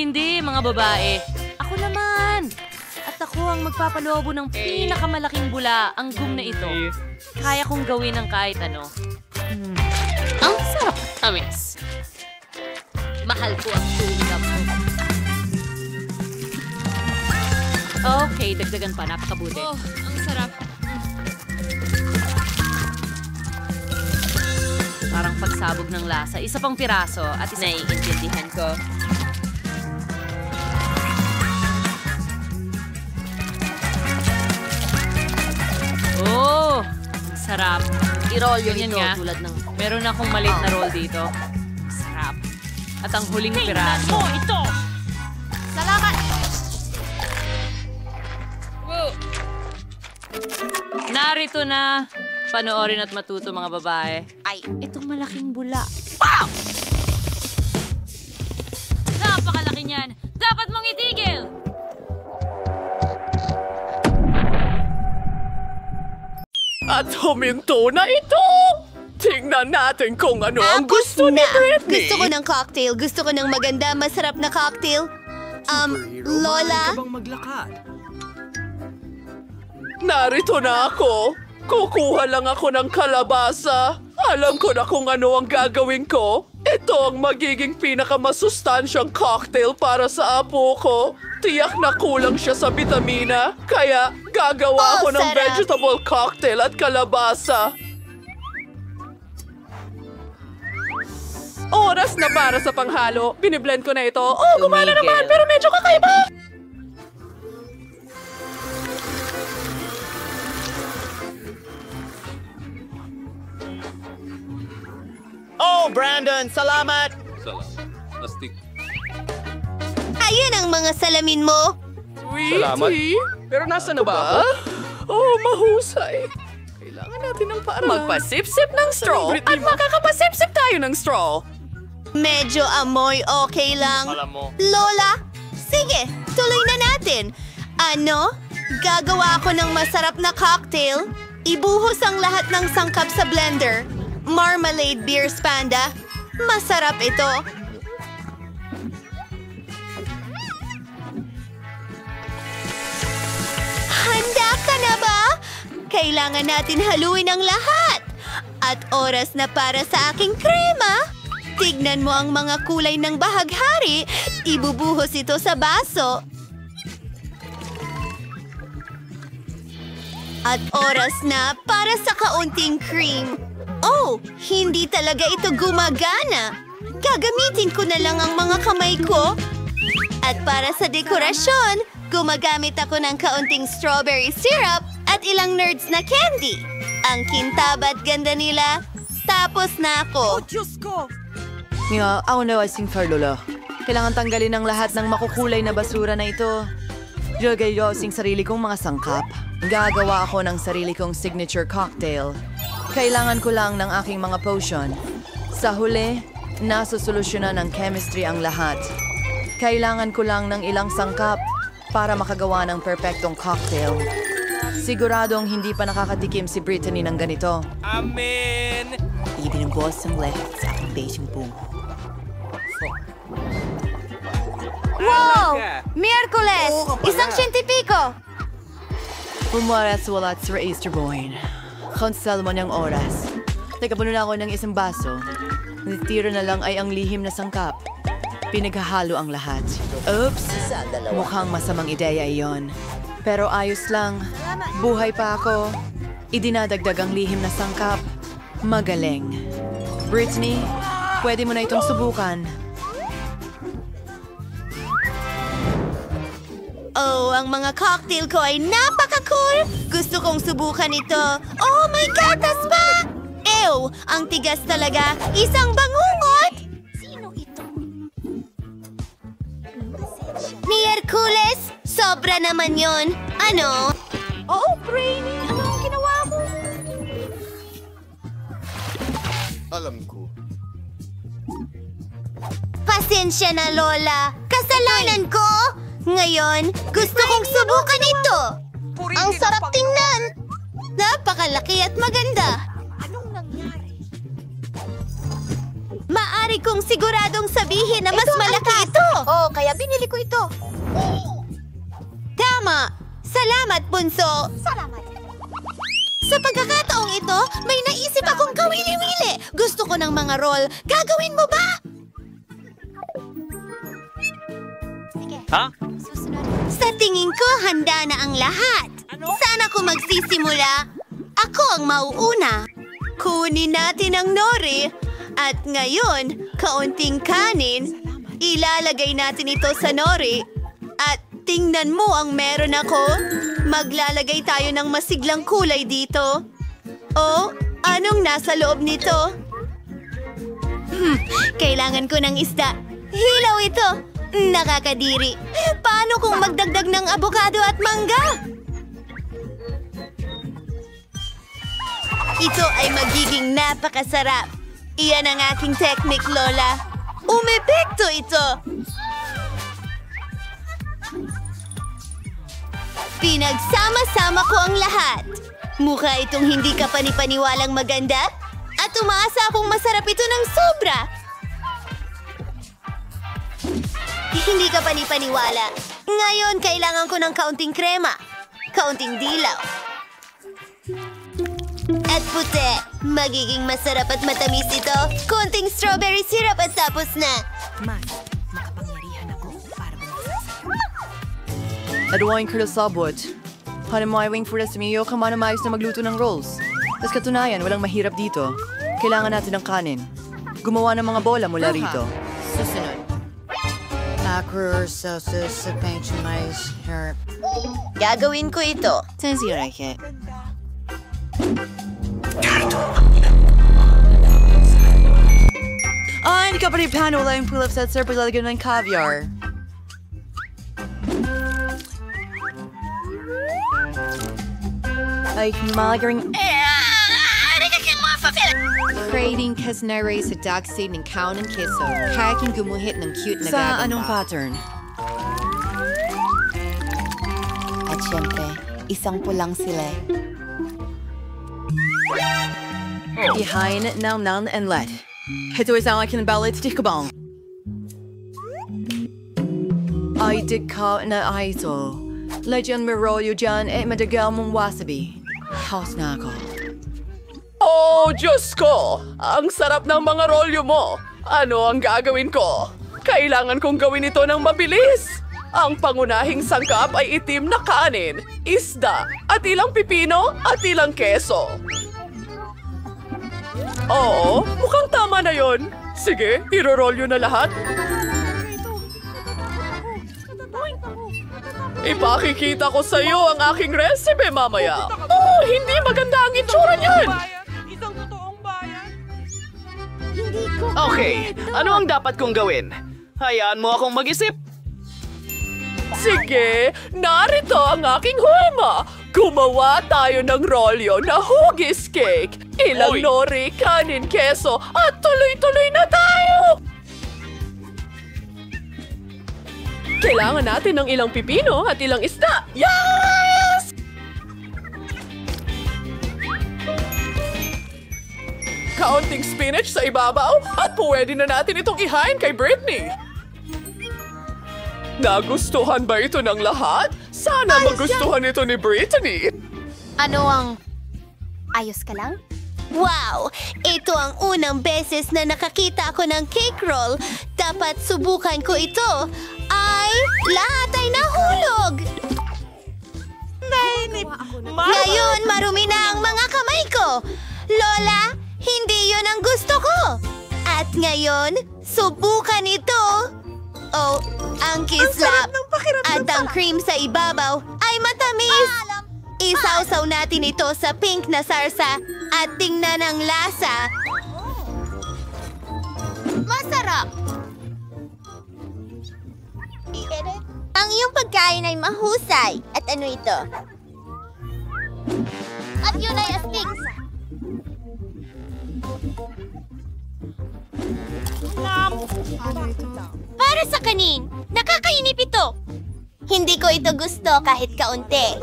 Hindi, mga babae. Ako naman! At ako ang magpapalobo ng pinakamalaking bula, ang gum na ito. Kaya kong gawin ang kahit ano. Ang sarap. Tamis. Mahal ko ang tulog mo. Okay, dagdagan pa. Napakabuti. Oh, ang sarap. Parang pagsabog ng lasa. Isa pang piraso at isa... Naiintindihan ko. Oh! Ang sarap. I-roll yun Ganyan ito nga. tulad ng... Meron akong maliit na roll dito. Sarap. At ang huling piraso. ito! Salamat! Narito na. Panoorin at matuto mga babae. Ay, Itong malaking bula. Napakalaki niyan. Dapat mong itigil. At huminto na ito! Tingnan natin kung ano ang gusto ni Britney. Gusto ko ng cocktail. Gusto ko ng maganda, masarap na cocktail. Lola? Ka bang maglakad? Narito na ako. Kukuha lang ako ng kalabasa. Alam ko na kung ano ang gagawin ko. Ito ang magiging pinakamasustansyang cocktail para sa apo ko. Tiyak na kulang siya sa bitamina. Kaya gagawa ako ng sarap. vegetable cocktail at kalabasa. Oras na para sa panghalo. Biniblend ko na ito. Oh, gumana naman, pero medyo kakaiba. Oh, Brandon, salamat! Ayun ang mga salamin mo. Salamat. Pero nasa na ba ako? Oh, mahusay. Kailangan natin ng paraan. Magpasip-sip ng straw at makakapasip-sip tayo ng straw. Medyo amoy okay lang. Lola, sige, tuloy na natin. Ano? Gagawa ako ng masarap na cocktail. Ibuhos ang lahat ng sangkap sa blender. Marmalade beer panda. Masarap ito. Handa ka na ba? Kailangan natin haluin ang lahat. At oras na para sa aking krema. Tignan mo ang mga kulay ng bahaghari. Ibubuhos ito sa baso. At oras na para sa kaunting cream. Oh, hindi talaga ito gumagana. Gagamitin ko na lang ang mga kamay ko. At para sa dekorasyon, gumagamit ako ng kaunting strawberry syrup at ilang nerds na candy. Ang kintab at ganda nila. Tapos na ako. Mia, ako na asing Lola. Kailangan tanggalin ang lahat ng makukulay na basura na ito. Jogay ko asing sarili kong mga sangkap. Gagawa ako ng sarili kong signature cocktail. Kailangan ko lang ng aking mga potion. Sa huli, nasusolusyonan ng chemistry ang lahat. Kailangan ko lang ng ilang sangkap para makagawa ng perpektong cocktail. Siguradong hindi pa nakakatikim si Brittany ng ganito. Amen! Ibinubos ang lahat sa aking besyong bungo. Wow! Miyerkules! Isang siyentipiko! Pumaras walat sa Easter Boyne. Konsal mo niyang oras. Teka, puno na ako ng isang baso. Natitira na lang ay ang lihim na sangkap. Pinaghahalo ang lahat. Oops! Mukhang masamang ideya iyon. Pero ayos lang. Buhay pa ako. Idinadagdag ang lihim na sangkap. Magaling. Brittany, pwede mo na itong subukan. Oh, ang mga cocktail ko ay napaka-cool! Gusto kong subukan ito. Oh, may gatas pa! Ew! Ang tigas talaga! Isang bangungot! Sino ito? Miyerkules! Sobra naman yon. Ano? Oh, Brainy! Ano ang ginawa mo? Alam ko. Pasensya na, Lola. Kasalanan ko! Ngayon, gusto kong subukan ito. Ang sarap tingnan. Napakalaki at maganda. Anong nangyari? Maari kong siguradong sabihin na mas malaki ito. Oh, kaya binili ko ito. Tama. Salamat, Bunso. Salamat. Sa pagkakataong ito, may naisip akong kawili-wili. Gusto ko ng mga roll. Gagawin mo ba? Ha? Sa tingin ko, handa na ang lahat. Sana ko magsisimula. Ako ang mauuna. Kunin natin ang nori. At ngayon, kaunting kanin. Ilalagay natin ito sa nori. At tingnan mo ang meron ako. Maglalagay tayo ng masiglang kulay dito. Oh, anong nasa loob nito? Kailangan ko ng isda. Hilaw ito. Nakakadiri. Paano kung magdagdag ng abogado at mangga? Ito ay magiging napakasarap. Iyan ang aking technique, Lola. Umepekto ito. Pinagsama-sama ko ang lahat. Mukha itong hindi ka panipaniwalang maganda. At umaasa akong masarap ito ng sobra. Hindi ka panipaniwala. Ngayon, kailangan ko ng kaunting krema. Kaunting dilaw. At puti. Magiging masarap at matamis ito. Konting strawberry syrup at tapos na. Makapangyarihan ako para Adwain ko na sabot. Hanamaywing for us miyo kamanamayos na magluto ng rolls. Tapos katunayan, walang mahirap dito. Kailangan natin ng kanin. Gumawa ng mga bola mula rito. Susunod. Macro sauces sa mais herb. Gagawin ko ito. Sensirake. Ay, hindi ka pa rin plano. Wala yung pull-ups at sir paglalagyan ng caviar. Ay, malagaring... Creating kasnare sa dark side ng kaon ng keso. Kaya king gumuhit ng cute na Sa gagamba. anong pattern? At syempre, isang pulang sila. Behind now, none, and let. Ito ay ang aking ballet tikabang. Ay, di ka na ito. Lagyan mo rolyo dyan, madagal mong wasabi. House na ako. Oh, Diyos ko! Ang sarap ng mga rolyo mo! Ano ang gagawin ko? Kailangan kong gawin ito ng mabilis! Ang pangunahing sangkap ay itim na kanin, isda, at ilang pipino at ilang keso. Oo, mukhang tama na yon. Sige, irorolyo na lahat. Ipakikita ko sa iyo ang aking recipe mamaya. Oh, hindi maganda ang itsura niyan! Okay, ano ang dapat kong gawin? Hayaan mo akong mag-isip. Sige, narito ang aking hulma. Gumawa tayo ng rolyo na hugis cake. Ilang Oy! nori, kanin, keso, at tuloy-tuloy na tayo! Kailangan natin ng ilang pipino at ilang isda. Yes! Kaunting spinach sa ibabaw at pwede na natin itong ihain kay Britney. Nagustuhan ba ito ng lahat? Sana magustuhan ito ni Brittany. Ano ang... Ayos ka lang? Wow! Ito ang unang beses na nakakita ako ng cake roll. Dapat subukan ko ito. Ay, lahat ay nahulog! Ngayon, marumi na ang mga kamay ko. Lola, hindi yon ang gusto ko. At ngayon, subukan ito. Oh, ang kislap at ang cream sa ibabaw ay matamis. Isawsaw natin ito sa pink na sarsa at tingnan ang lasa. Masarap! Ang iyong pagkain ay mahusay. At ano ito? At yun ay astig. Para sa kanin, nakakainip ito. Hindi ko ito gusto kahit kaunti.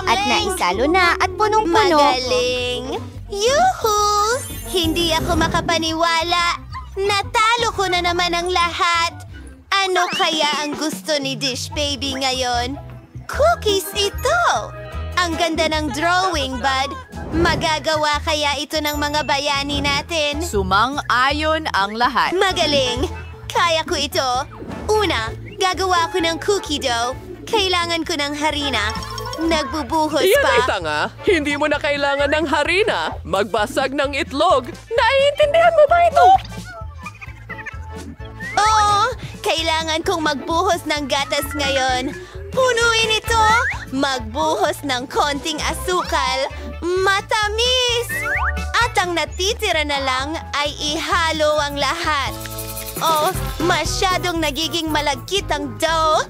At naisalo na at punong-puno. Magaling! Yuhu! Hindi ako makapaniwala. Natalo ko na naman ang lahat. Ano kaya ang gusto ni Dish Baby ngayon? Cookies ito! Ang ganda ng drawing, bud. Magagawa kaya ito ng mga bayani natin? Sumang-ayon ang lahat. Magaling! Kaya ko ito. Una, gagawa ko ng cookie dough. Kailangan ko ng harina. Nagbubuhos Iyan pa. ay tanga. Hindi mo na kailangan ng harina. Magbasag ng itlog. Naiintindihan mo ba ito? Oo, kailangan kong magbuhos ng gatas ngayon. Punuin ito. Magbuhos ng konting asukal. Matamis! At ang natitira na lang ay ihalo ang lahat. Oh, masyadong nagiging malagkit ang dough.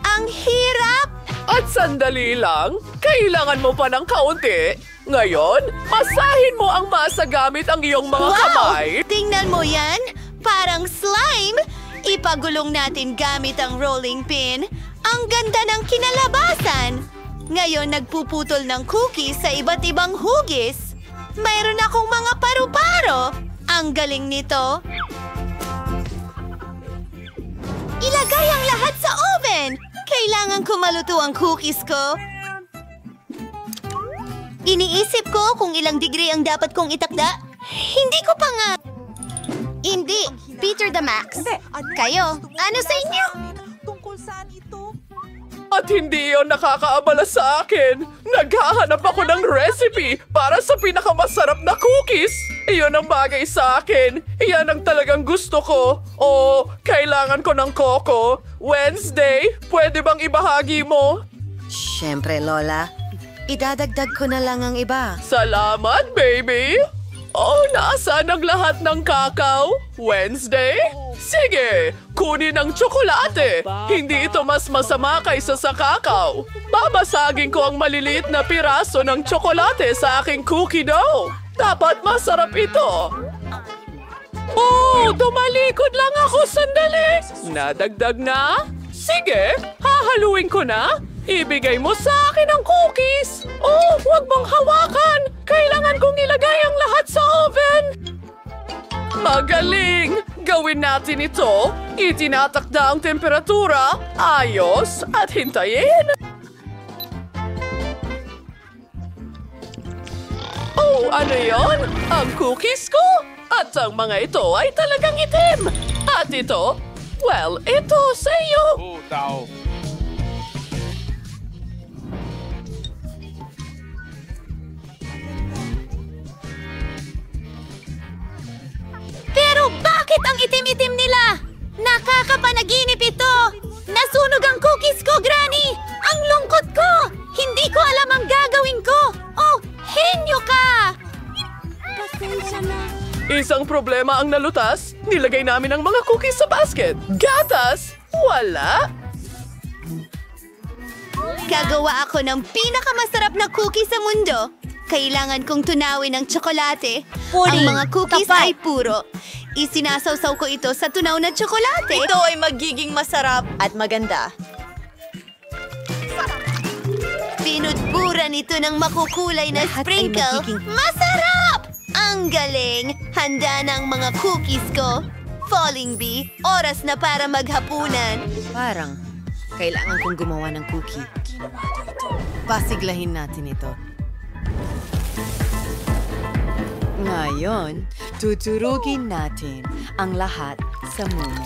Ang hirap! At sandali lang, kailangan mo pa ng kaunti. Ngayon, masahin mo ang masa gamit ang iyong mga kamay. Tingnan mo yan! Parang slime! Ipagulong natin gamit ang rolling pin. Ang ganda ng kinalabasan! Ngayon, nagpuputol ng cookies sa iba't ibang hugis. Mayroon akong mga paru-paro. Ang galing nito. Ilagay ang lahat sa oven! Kailangan ko maluto ang cookies ko. Iniisip ko kung ilang degree ang dapat kong itakda. Hindi ko pa nga... Hindi. Peter the Max. Kayo, ano sa inyo? At hindi yon nakakaabala sa akin. Naghahanap ako ng recipe para sa pinakamasarap na cookies. Iyon ang bagay sa akin. Iyan ang talagang gusto ko. Oh, kailangan ko ng coco. Wednesday, pwede bang ibahagi mo? Siyempre, Lola. Idadagdag ko na lang ang iba. Salamat, baby! Oh, nasaan ang lahat ng kakao? Wednesday? Sige, kunin ang tsokolate. Hindi ito mas masama kaysa sa kakao. Babasagin ko ang maliliit na piraso ng tsokolate sa aking cookie dough. Dapat masarap ito. Oh, tumalikod lang ako sandali. Nadagdag na? Sige, hahaluin ko na. Ibigay mo sa akin ang cookies! Oh, huwag mong hawakan! Kailangan kong ilagay ang lahat sa oven! Magaling! Gawin natin ito. Itinatakda ang temperatura. Ayos. At hintayin. Oh, ano yon? Ang cookies ko? At ang mga ito ay talagang itim. At ito? Well, ito sa iyo. Oh, tao. Pero bakit ang itim-itim nila? Nakakapanaginip ito! Nasunog ang cookies ko, Granny! Ang lungkot ko! Hindi ko alam ang gagawin ko! Oh, henyo ka! Pasensya na. Isang problema ang nalutas. Nilagay namin ang mga cookies sa basket. Gatas? Wala. Gagawa ako ng pinakamasarap na cookie sa mundo. Kailangan kong tunawin ng tsokolate. Ang mga cookies ay puro. Isinasawsaw ko ito sa tunaw na tsokolate. Ito ay magiging masarap at maganda. Pinudburan ito ng makukulay na sprinkle. Masarap! Ang galing! Handa na ang mga cookies ko. Falling Bee, oras na para maghapunan. Parang, kailangan kong gumawa ng cookie. Pasiglahin natin ito. Ngayon, tuturugin natin ang lahat sa mumo.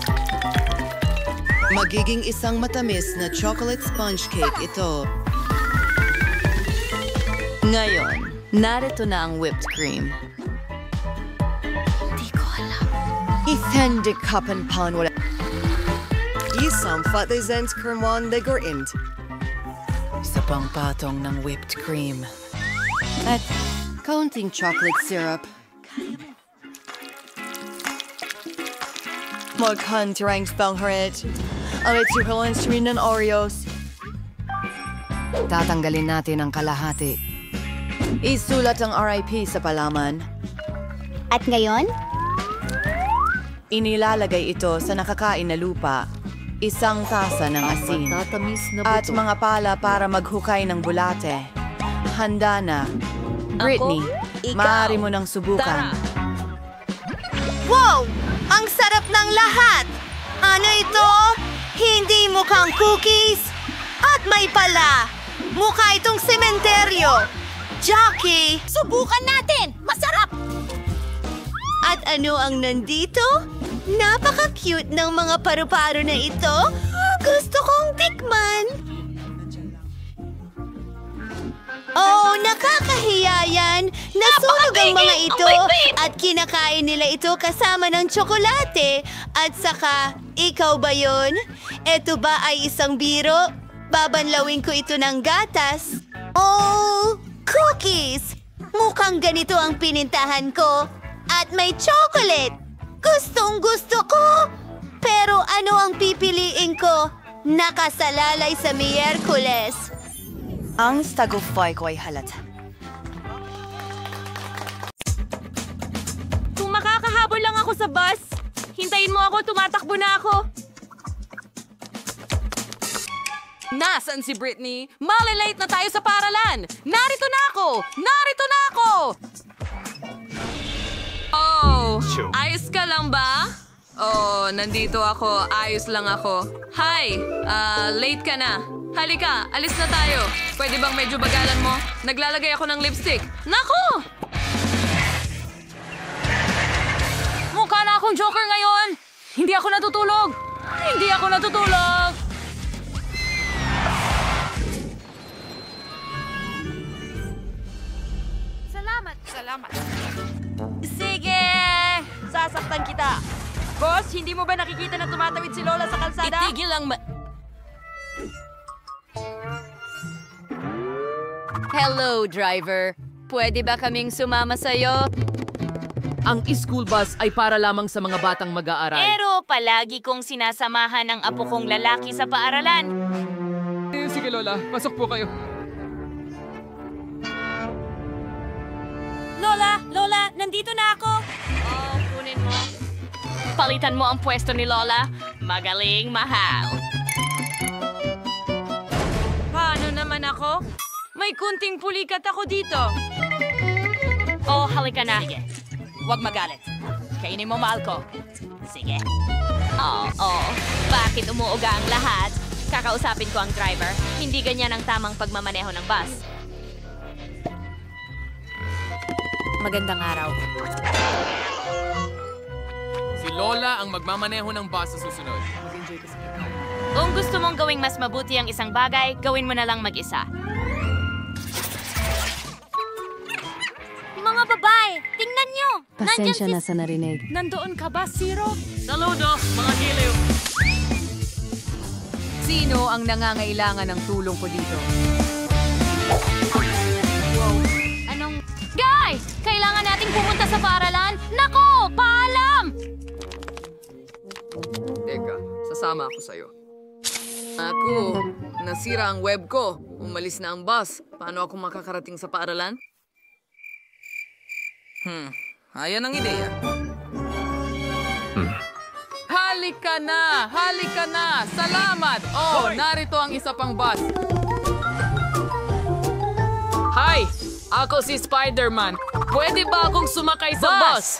Magiging isang matamis na chocolate sponge cake ito. Ngayon, narito na ang whipped cream. Di ko alam. Ithendig kapan pan wala. Isang fatizens kermon de gorint. Isa pang patong ng whipped cream. At kaunting chocolate syrup. Maghantarang spangharit. Alit yung rin ng Oreos. Tatanggalin natin ang kalahati. Isulat ang RIP sa palaman. At ngayon? Inilalagay ito sa nakakain na lupa. Isang tasa ng asin. At mga pala para maghukay ng bulate. Handa na. Britney, maaari mo nang subukan. Wow! Ang sarap ng lahat! Ano ito? Hindi mukhang cookies? At may pala! Mukha itong sementeryo! Jackie! Subukan natin! Masarap! At ano ang nandito? Napaka-cute ng mga paru-paro na ito! Gusto kong tikman! Oh, nakakahiya yan! Nasunog ang mga ito at kinakain nila ito kasama ng tsokolate. At saka, ikaw ba yon? Ito ba ay isang biro? Babanlawin ko ito ng gatas. Oh, cookies! Mukhang ganito ang pinintahan ko. At may chocolate! Gustong gusto ko! Pero ano ang pipiliin ko? Nakasalalay sa Miyerkules. Ang tagumpay ko ay halata. Kung makakahabol lang ako sa bus, hintayin mo ako, tumatakbo na ako. Nasaan si Britney? Malilate na tayo sa paralan! Narito na ako! Narito na ako! Oh, ayos ka lang ba? Oh, nandito ako. Ayos lang ako. Hi, late ka na. Halika, alis na tayo. Pwede bang medyo bagalan mo? Naglalagay ako ng lipstick. Naku! Mukha na akong joker ngayon! Hindi ako natutulog! Hindi ako natutulog! Salamat. Sige! Sasaktan kita. Boss, hindi mo ba nakikita na tumatawid si Lola sa kalsada? Itigil ang Hello, driver. Pwede ba kaming sumama sa'yo? Ang school bus ay para lamang sa mga batang mag-aaral. Pero palagi kong sinasamahan ang apo kong lalaki sa paaralan. Sige, Lola. Pasok po kayo. Lola, nandito na ako. Oh, kunin mo. Palitan mo ang pwesto ni Lola. Magaling, mahal. Paano naman ako? May kunting pulikat ako dito. Oh, halika na. Huwag magalit. Kainin mo, mahal ko. Sige. Oo. Bakit umuuga ang lahat? Kakausapin ko ang driver. Hindi ganyan ang tamang pagmamaneho ng bus. Magandang araw. Si Lola ang magmamaneho ng bus sa susunod. Kung gusto mong gawing mas mabuti ang isang bagay, gawin mo na lang mag-isa. Mga babae, tingnan nyo! Pasensya na sa narinig. Nandoon ka ba, Zero? Saludo, mga giliw! Sino ang nangangailangan ng tulong ko dito? Anong... Guys! Kailangan nating pumunta sa paaralan? Nako! Paalam! Teka, sasama ako sa'yo. Ako, nasira ang web ko. Umalis na ang bus. Paano ako makakarating sa paaralan? Ayan ang ideya. Halika na! Halika na! Salamat! Oh, narito ang isa pang bus. Hi! Ako si Spider-Man. Pwede ba akong sumakay sa bus?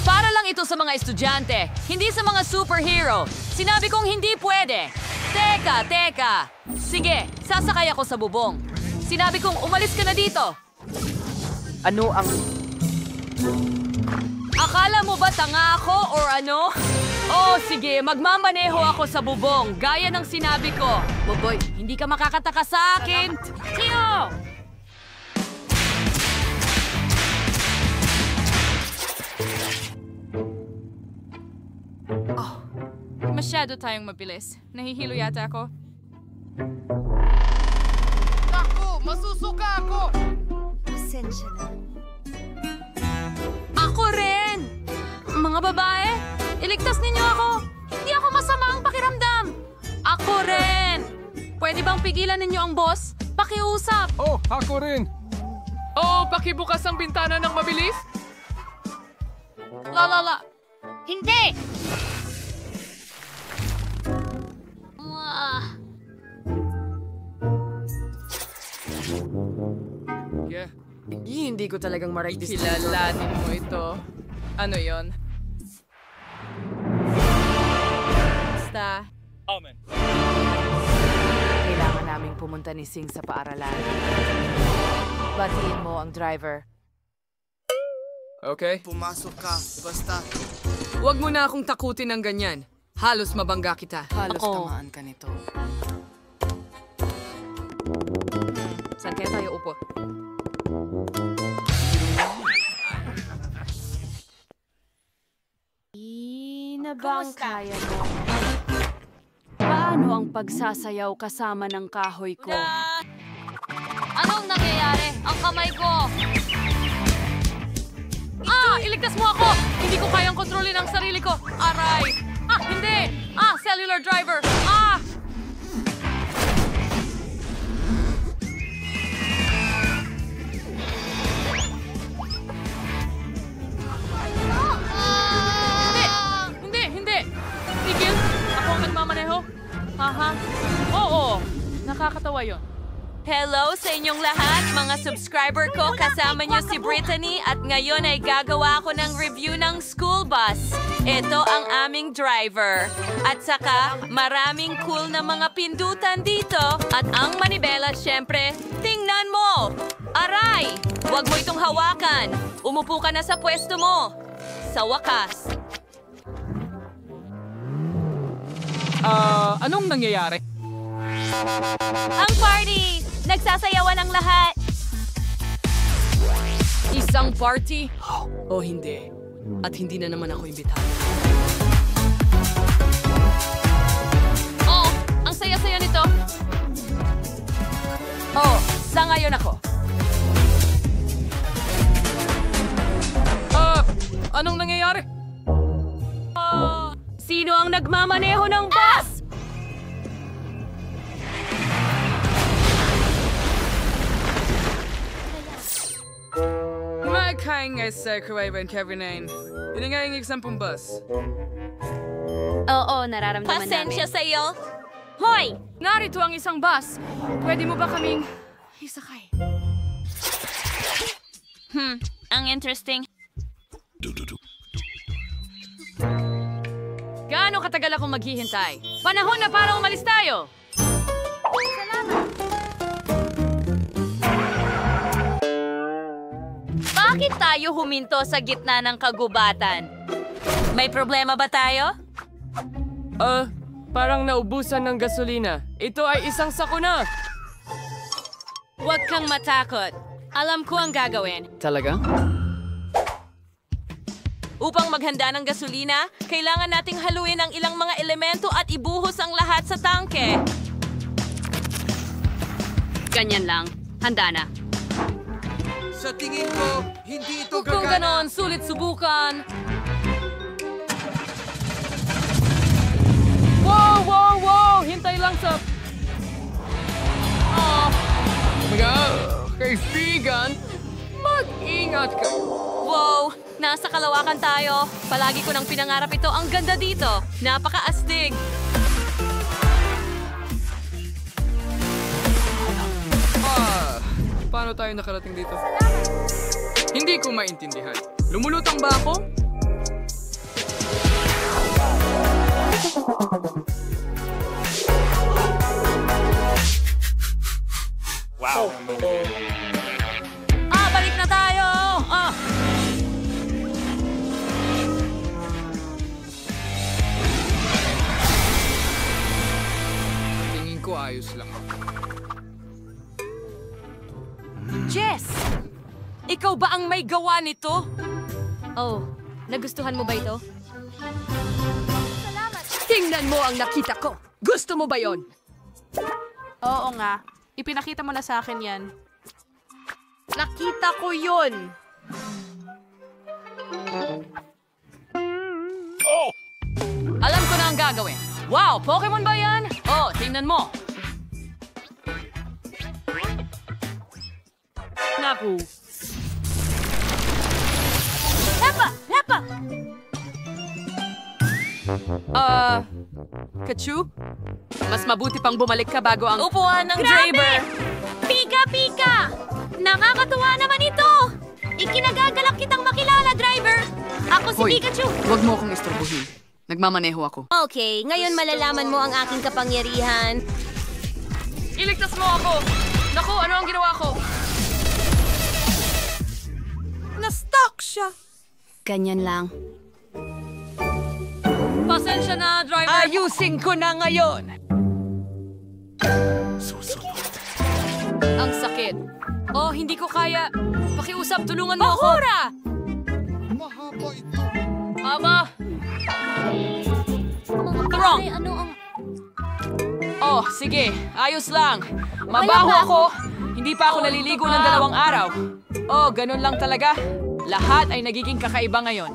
Para lang ito sa mga estudyante, hindi sa mga superhero. Sinabi kong hindi pwede. Teka. Sige, sasakay ako sa bubong. Sinabi kong umalis ka na dito. Ano ang... Akala mo ba tanga ako or ano? Oh, sige, magmamaneho ako sa bubong, gaya ng sinabi ko. Boboy, hindi ka makakataka sa akin. Tiyo! Masyado tayong mabilis. Nahihilo yata ako. Naku! Masusuka ako! Pasensya na. Ako rin! Mga babae, iligtas ninyo ako! Hindi ako masama ang pakiramdam! Ako rin! Pwede bang pigilan ninyo ang boss? Pakiusap! Oh, ako rin! Oh, pakibukas ang bintana ng mabilis? La. Hindi! Yeah. Hindi ko talagang maray-distinto. Kilalanin mo ito. Ano yon? Basta, Amen. kailangan naming pumunta ni Sing sa paaralan. Batiin mo ang driver. Okay. Pumasok ka, basta. Huwag mo na akong takutin ng ganyan. Halos mabangga kita. Halos tamaan ka nito. Saan kaya tayo upo? Bang kaya mo? Paano ang pagsasayaw kasama ng kahoy ko? Anong nangyayari? Ang kamay ko! Iligtas mo ako! Hindi ko kayang kontrolin ang sarili ko! Aray! Hindi! Cellular driver! Hindi! Tigil! Ako ang nagmamaneho? Oo! Nakakatawa yon. Hello sa inyong lahat, mga subscriber ko. Kasama niyo si Brittany at ngayon ay gagawa ako ng review ng school bus. Ito ang aming driver. At saka, maraming cool na mga pindutan dito. At ang manibela, syempre, tingnan mo! Aray! Huwag mo itong hawakan. Umupo ka na sa pwesto mo. Sa wakas. Anong nangyayari? Ang party! Nagsasayawan ang lahat! Isang party? O hindi. At hindi na naman ako imbitado. Oh, ang saya-saya nito. Oh, sa ngayon ako. Anong nangyayari? Sino ang nagmamaneho ng bus? Magkaingay sa Kuwaiban Kevinain. Pinangayang eksampong bus. Oo, nararamdaman Pasensya namin. sa'yo. Hoy! Narito ang isang bus. Pwede mo ba kaming isakay? Ang interesting. Napakatagal akong maghihintay. Panahon na para umalis tayo! Bakit tayo huminto sa gitna ng kagubatan? May problema ba tayo? Parang naubusan ng gasolina. Ito ay isang sakuna. Huwag kang matakot. Alam ko ang gagawin. Talaga? Upang maghanda ng gasolina, kailangan nating haluin ang ilang mga elemento at ibuhos ang lahat sa tangke. Ganyan lang. Handa na. Sa tingin ko, hindi ito Kung ganon, sulit subukan. Wow! Hintay lang sa... Kaibigan, mag-ingat kayo. Wow! Nasa kalawakan tayo. Palagi ko nang pinangarap ito. Ang ganda dito. Napaka-astig. Paano tayo nakarating dito? Hindi ko maintindihan. Lumulutang ba ako? Wow. Balik na tayo! Tingin ko ayos lang. Jess! Ikaw ba ang may gawa nito? Oh, nagustuhan mo ba ito? Tingnan mo ang nakita ko. Gusto mo ba yon? Oo nga. Ipinakita mo na sa akin yan. Nakita ko yun. Alam ko na ang gagawin. Wow, Pokemon ba yan? Oh, tingnan mo. Naku. Lepa! Kachu? Mas mabuti pang bumalik ka bago ang... Upuan ng driver! Pika! Nakakatuwa naman ito! Ikinagagalak kitang makilala, driver! Ako si Pikachu! Huwag mo akong istorbohin. Nagmamaneho ako. Okay, ngayon malalaman mo ang aking kapangyarihan. Iligtas mo ako! Naku, ano ang ginawa ko? Na-stuck siya. Ganyan lang. Pasensya na, driver! Ayusin ko na ngayon. Ang sakit. Oh, hindi ko kaya. Pakiusap, tulungan mo ako. Bahura! Mahaba ito. Aba! Wrong! Oh, sige. Ayos lang. Mabaho ako. Hindi pa ako naliligo ng 2 araw. Oh, ganun lang talaga. Lahat ay nagiging kakaiba ngayon.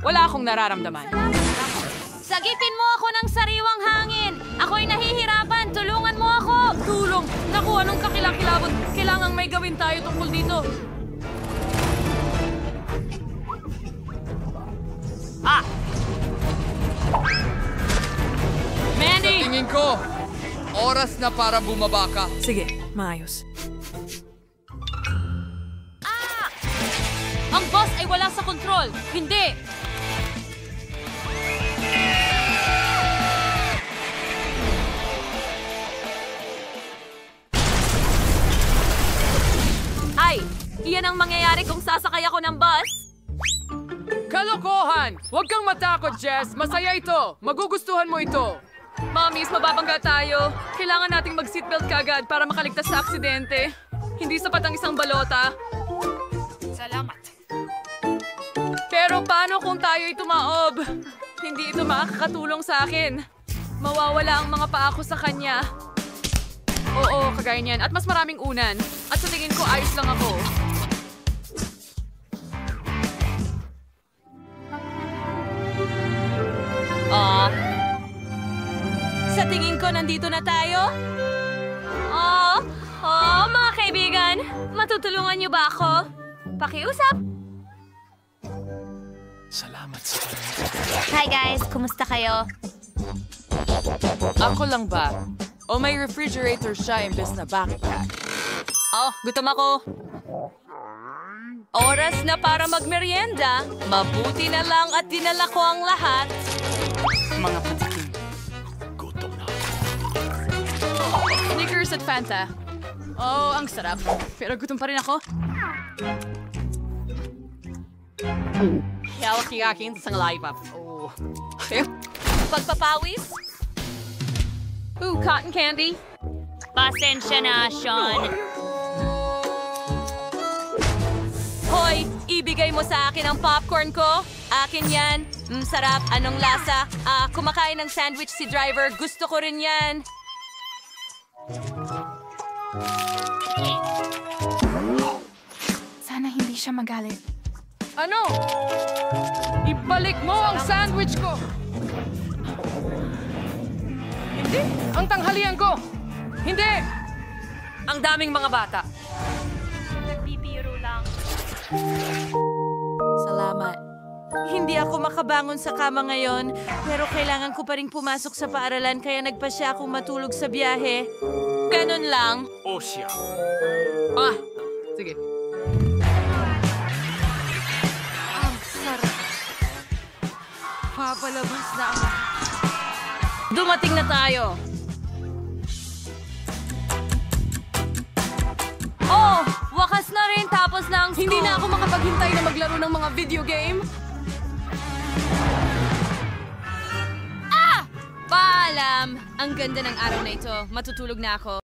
Wala akong nararamdaman. Sagipin mo ako ng sariwang hangin! Ako'y nahihirapan! Tulungan mo ako! Tulong! Naku, anong kakilakilabot? Kailangang may gawin tayo tungkol dito. Mandy! Sa tingin ko, oras na para bumaba ka. Sige, maayos. Ang boss ay wala sa kontrol! Hindi! Ay! Iyan ang mangyayari kung sasakay ako ng bus! Kalokohan! Huwag kang matakot, Jess. Masaya ito. Magugustuhan mo ito. Mamis, mababangga tayo. Kailangan nating mag-seatbelt kagad para makaligtas sa aksidente. Hindi sapat ang isang balota. Salamat. Pero paano kung tayo'y tumaob? Hindi ito makakatulong sa akin. Mawawala ang mga paa ko sa kanya. Oo, kagaya niyan. At mas maraming unan. At sa tingin ko, ayos lang ako. Sa tingin ko, nandito na tayo. Mga kaibigan. Matutulungan niyo ba ako? Pakiusap. Salamat sa Hi guys, kumusta kayo? Ako lang ba? O may refrigerator siya imbes na backpack? Oh, gutom ako. Oras na para magmerienda. Mabuti na lang at dinala ko ang lahat. Mga patikim. Snickers at Fanta. Oh, ang sarap. Pero gutom pa rin ako. Hawak yung aking isang lollipop. Oh. Pagpapawis? Ooh, cotton candy. Pasensya na, Sean. Hoy, ibigay mo sa akin ang popcorn ko. Akin yan. Sarap. Anong lasa? Kumakain ng sandwich si driver. Gusto ko rin yan. Sana hindi siya magalit. Ano? Ibalik mo ang sandwich ko! Hindi! Ang tanghalian ko! Hindi! Ang daming mga bata. Nagbibiro lang. Salamat. Hindi ako makabangon sa kama ngayon, pero kailangan ko pa rin pumasok sa paaralan kaya nagpasya akong matulog sa biyahe. Ganun lang. O siya. Sige. Ang sarap. Papalabas na ako. Dumating na tayo. Oh, wakas na rin tapos na ang school. Hindi na ako makapaghintay na maglaro ng mga video game. Paalam! Ang ganda ng araw na ito. Matutulog na ako.